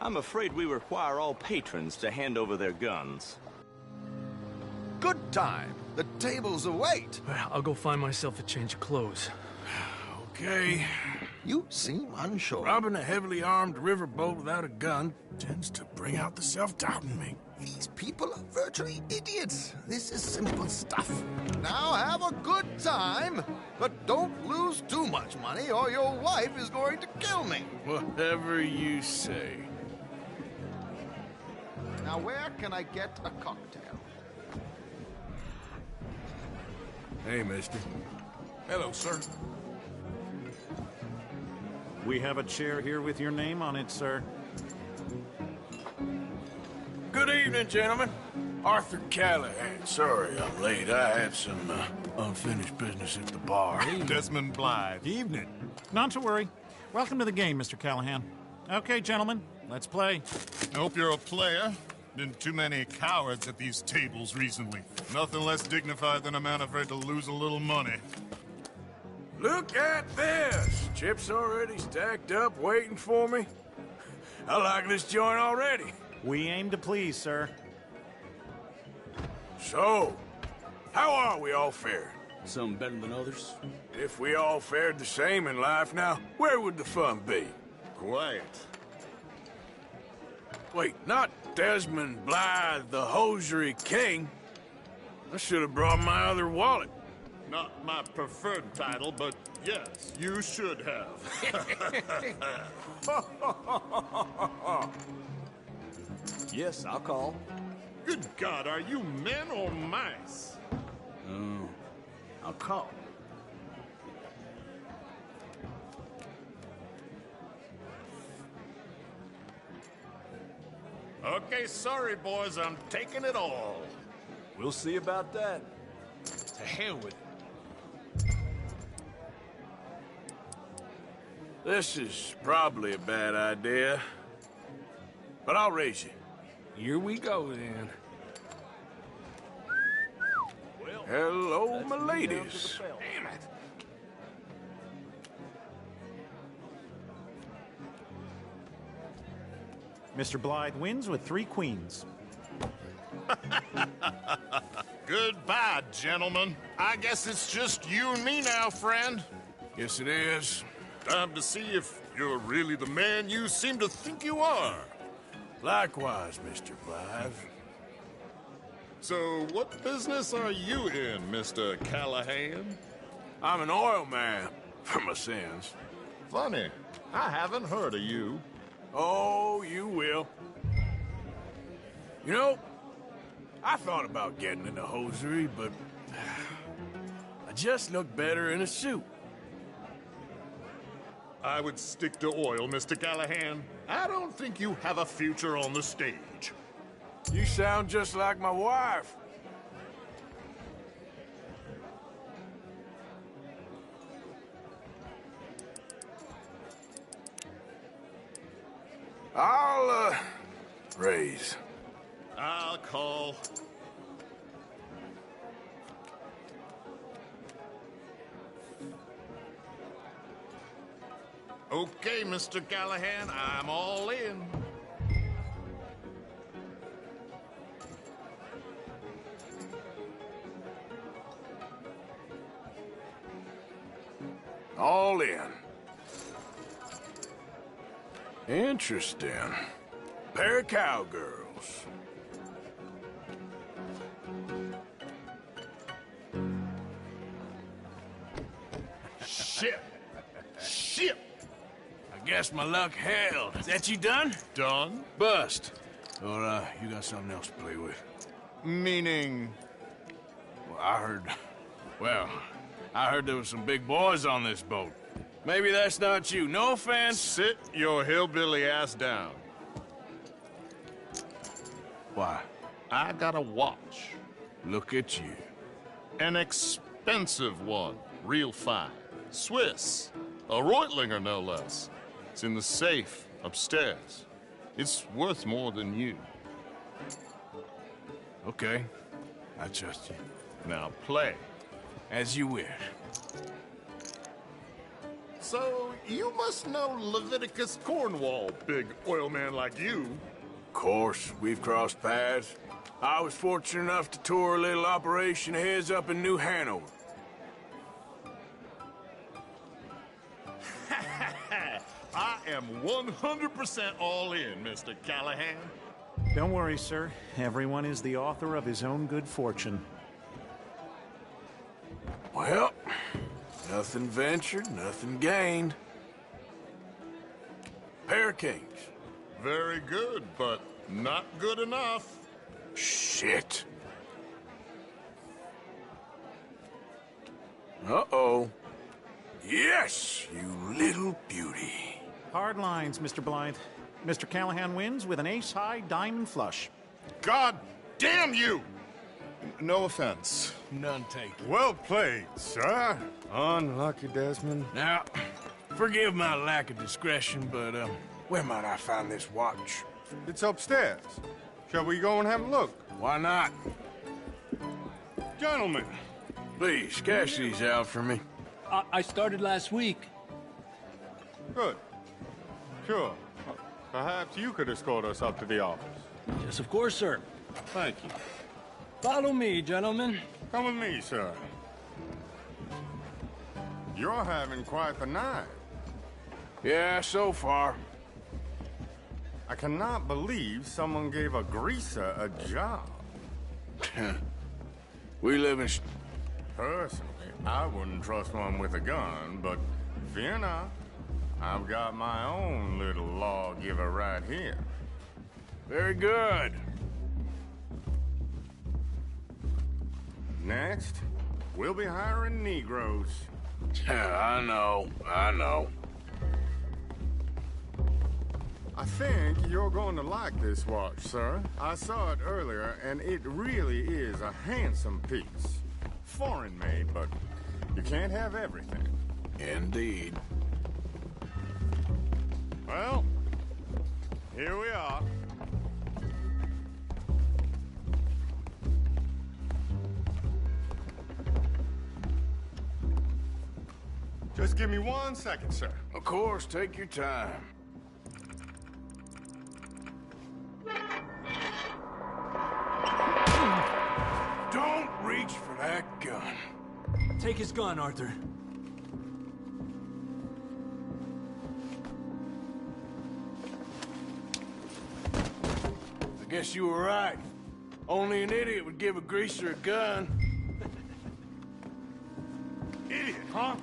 I'm afraid we require all patrons to hand over their guns. Good time. The tables await. I'll go find myself a change of clothes. Okay. You seem unsure. Robbing a heavily armed riverboat without a gun tends to bring out the self-doubt in me. These people are virtually idiots. This is simple stuff. Now have a good time, but don't lose too much money or your wife is going to kill me. Whatever you say. Now where can I get a cocktail? Hey, mister. Hello, sir. We have a chair here with your name on it, sir. Good evening, gentlemen. Arthur Callahan. Sorry I'm late. I had some unfinished business at the bar. Desmond Blythe. Evening. Not to worry. Welcome to the game, Mr. Callahan. Okay, gentlemen, let's play. I hope you're a player. Been too many cowards at these tables recently. Nothing less dignified than a man afraid to lose a little money. Look at this! Chips already stacked up, waiting for me. I like this joint already. We aim to please, sir. So, how are we all fared? Some better than others. If we all fared the same in life now, where would the fun be? Quiet. Wait, not Desmond Blythe, the hosiery king. I should have brought my other wallet. Not my preferred title, but yes, you should have. Yes, I'll call. Good God, are you men or mice? Oh, I'll call. Okay, sorry, boys, I'm taking it all. We'll see about that. To hell with it. This is probably a bad idea, but I'll raise you. Here we go, then. Well, hello, my ladies. Damn it. Mr. Blythe wins with 3 queens. Goodbye, gentlemen. I guess it's just you and me now, friend. Yes, it is. Time to see if you're really the man you seem to think you are. Likewise, Mr. Blythe. So, what business are you in, Mr. Callahan? I'm an oil man, for my sins. Funny, I haven't heard of you. Oh, you will. You know, I thought about getting into hosiery, but I just look better in a suit. I would stick to oil, Mr. Callahan. I don't think you have a future on the stage. You sound just like my wife. I'll, raise. I'll call. Okay, Mr. Callahan, I'm all in. All in. Interesting. Pair of cowgirls. Shit! Shit! I guess my luck held. Is that you done? Done? Bust. Or, you got something else to play with? Meaning? Well, I heard there was some big boys on this boat. Maybe that's not you. No offense. Sit your hillbilly ass down. Why? I got a watch. Look at you. An expensive one. Real fine. Swiss. A Reutlinger, no less. It's in the safe upstairs. It's worth more than you. Okay. I trust you. Now play. As you wish. So, you must know Leviticus Cornwall, big oil man like you. Of course, we've crossed paths. I was fortunate enough to tour a little operation of his up in New Hanover. I am 100% all in, Mr. Callahan. Don't worry, sir. Everyone is the author of his own good fortune. Well, nothing ventured, nothing gained. Pair of kings. Very good, but not good enough. Shit. Uh-oh. Yes, you little beauty. Hard lines, Mr. Blythe. Mr. Callahan wins with an ace-high diamond flush. God damn you! No offense. None taken. Well played, sir. Unlucky, Desmond. Now, forgive my lack of discretion, but, where might I find this watch? It's upstairs. Shall we go and have a look? Why not? Gentlemen. Please, cash these out for me. I started last week. Good. Sure. Perhaps you could escort us up to the office. Yes, of course, sir. Thank you. Follow me, gentlemen. Come with me, sir. You're having quite the night. Yeah, so far. I cannot believe someone gave a greaser a job. We live in... Personally, I wouldn't trust one with a gun, but fear not. I've got my own little lawgiver right here. Very good. Next, we'll be hiring Negroes. I know. I think you're going to like this watch, sir. I saw it earlier, and it really is a handsome piece. Foreign made, but you can't have everything. Indeed. Well, here we are. Just give me 1 second, sir. Of course, take your time. Don't reach for that gun. Take his gun, Arthur. I guess you were right. Only an idiot would give a greaser a gun. Idiot, huh?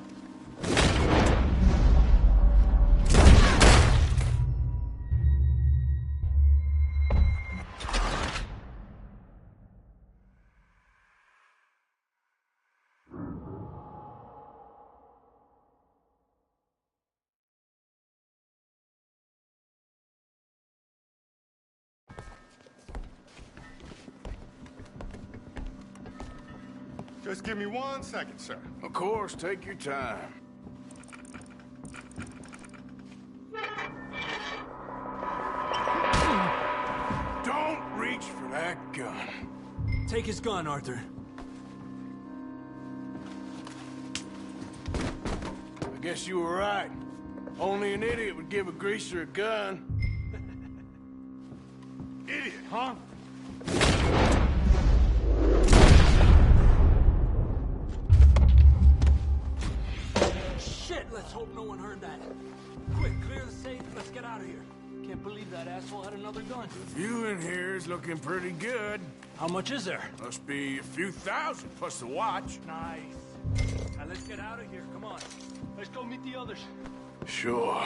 Just give me 1 second, sir. Of course, take your time. Don't reach for that gun. Take his gun, Arthur. I guess you were right. Only an idiot would give a greaser a gun. Idiot, huh? Shit, let's hope no one heard that. Quick, clear the safe, let's get out of here. Can't believe that asshole had another gun. The view in here is looking pretty good. How much is there? Must be a few thousand, plus the watch. Nice. Now let's get out of here, come on. Let's go meet the others. Sure.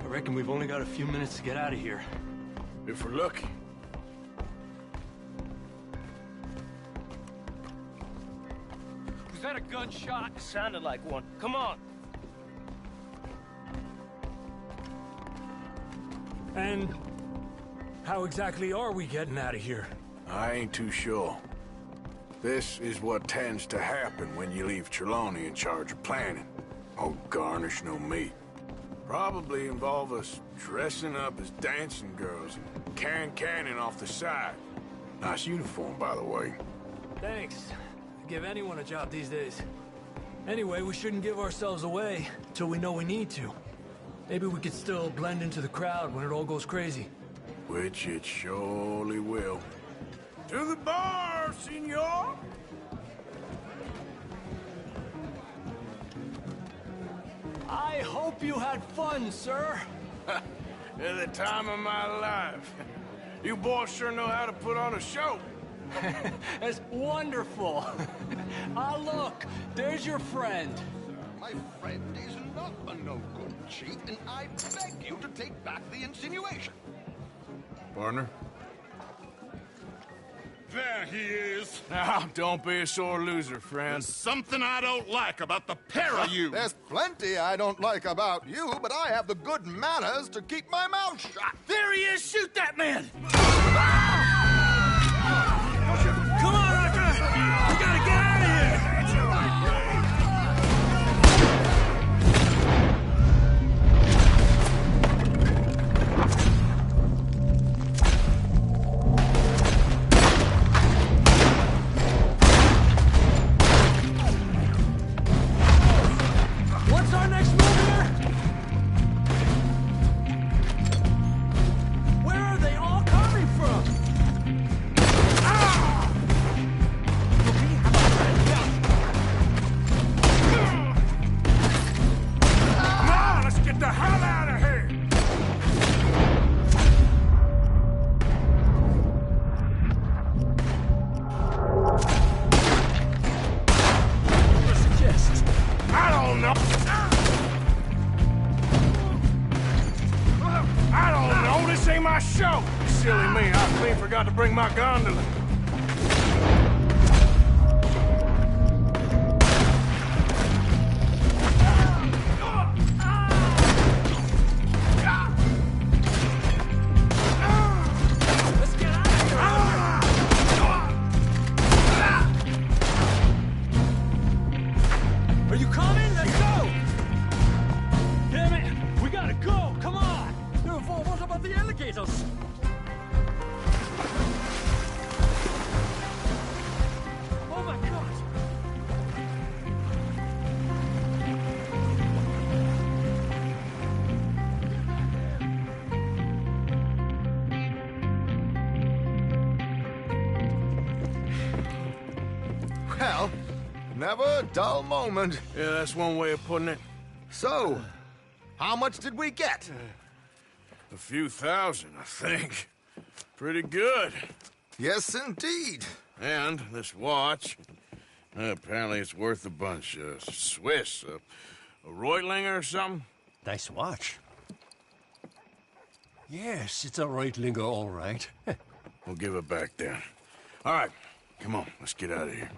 I reckon we've only got a few minutes to get out of here. If we're lucky. Was that a gunshot? It sounded like one. Come on. And how exactly are we getting out of here? I ain't too sure. This is what tends to happen when you leave Trelawney in charge of planning. Oh, garnish no meat. Probably involve us dressing up as dancing girls and carrying cannon off the side. Nice uniform, by the way. Thanks. Give anyone a job these days. Anyway, we shouldn't give ourselves away until we know we need to. Maybe we could still blend into the crowd when it all goes crazy. Which it surely will. To the bar, senor! I hope you had fun, sir. At the time of my life. You boys sure know how to put on a show. That's wonderful. Ah, look, there's your friend. My friend is not a no-good cheat, and I beg you to take back the insinuation. Partner? There he is. Now, don't be a sore loser, friend. There's something I don't like about the pair of you. There's plenty I don't like about you, but I have the good manners to keep my mouth shut. There he is! Shoot that man! Come on, Arthur! We gotta get out of here! What's our next move here? Where are they all coming Silly me, I clean forgot to bring my gondola. Are you coming? Let's go! Damn it! We gotta go! Come on! What about the alligators? Oh my god! Well, never a dull moment. Yeah, that's one way of putting it. So, how much did we get? A few thousand, I think. Pretty good. Yes, indeed. And this watch, apparently it's worth a bunch. Swiss, a Reutlinger or something? Nice watch. Yes, it's a Reutlinger, all right. We'll give it back then. All right, come on, let's get out of here.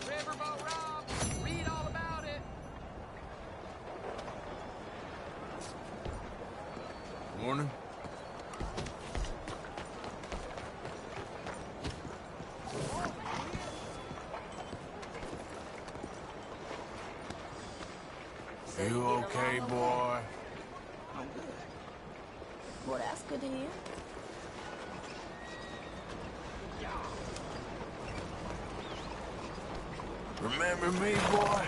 Riverboat Rob! Read all about it! Morning. You okay, boy? I'm good. Well, that's good to hear. Remember me, boy?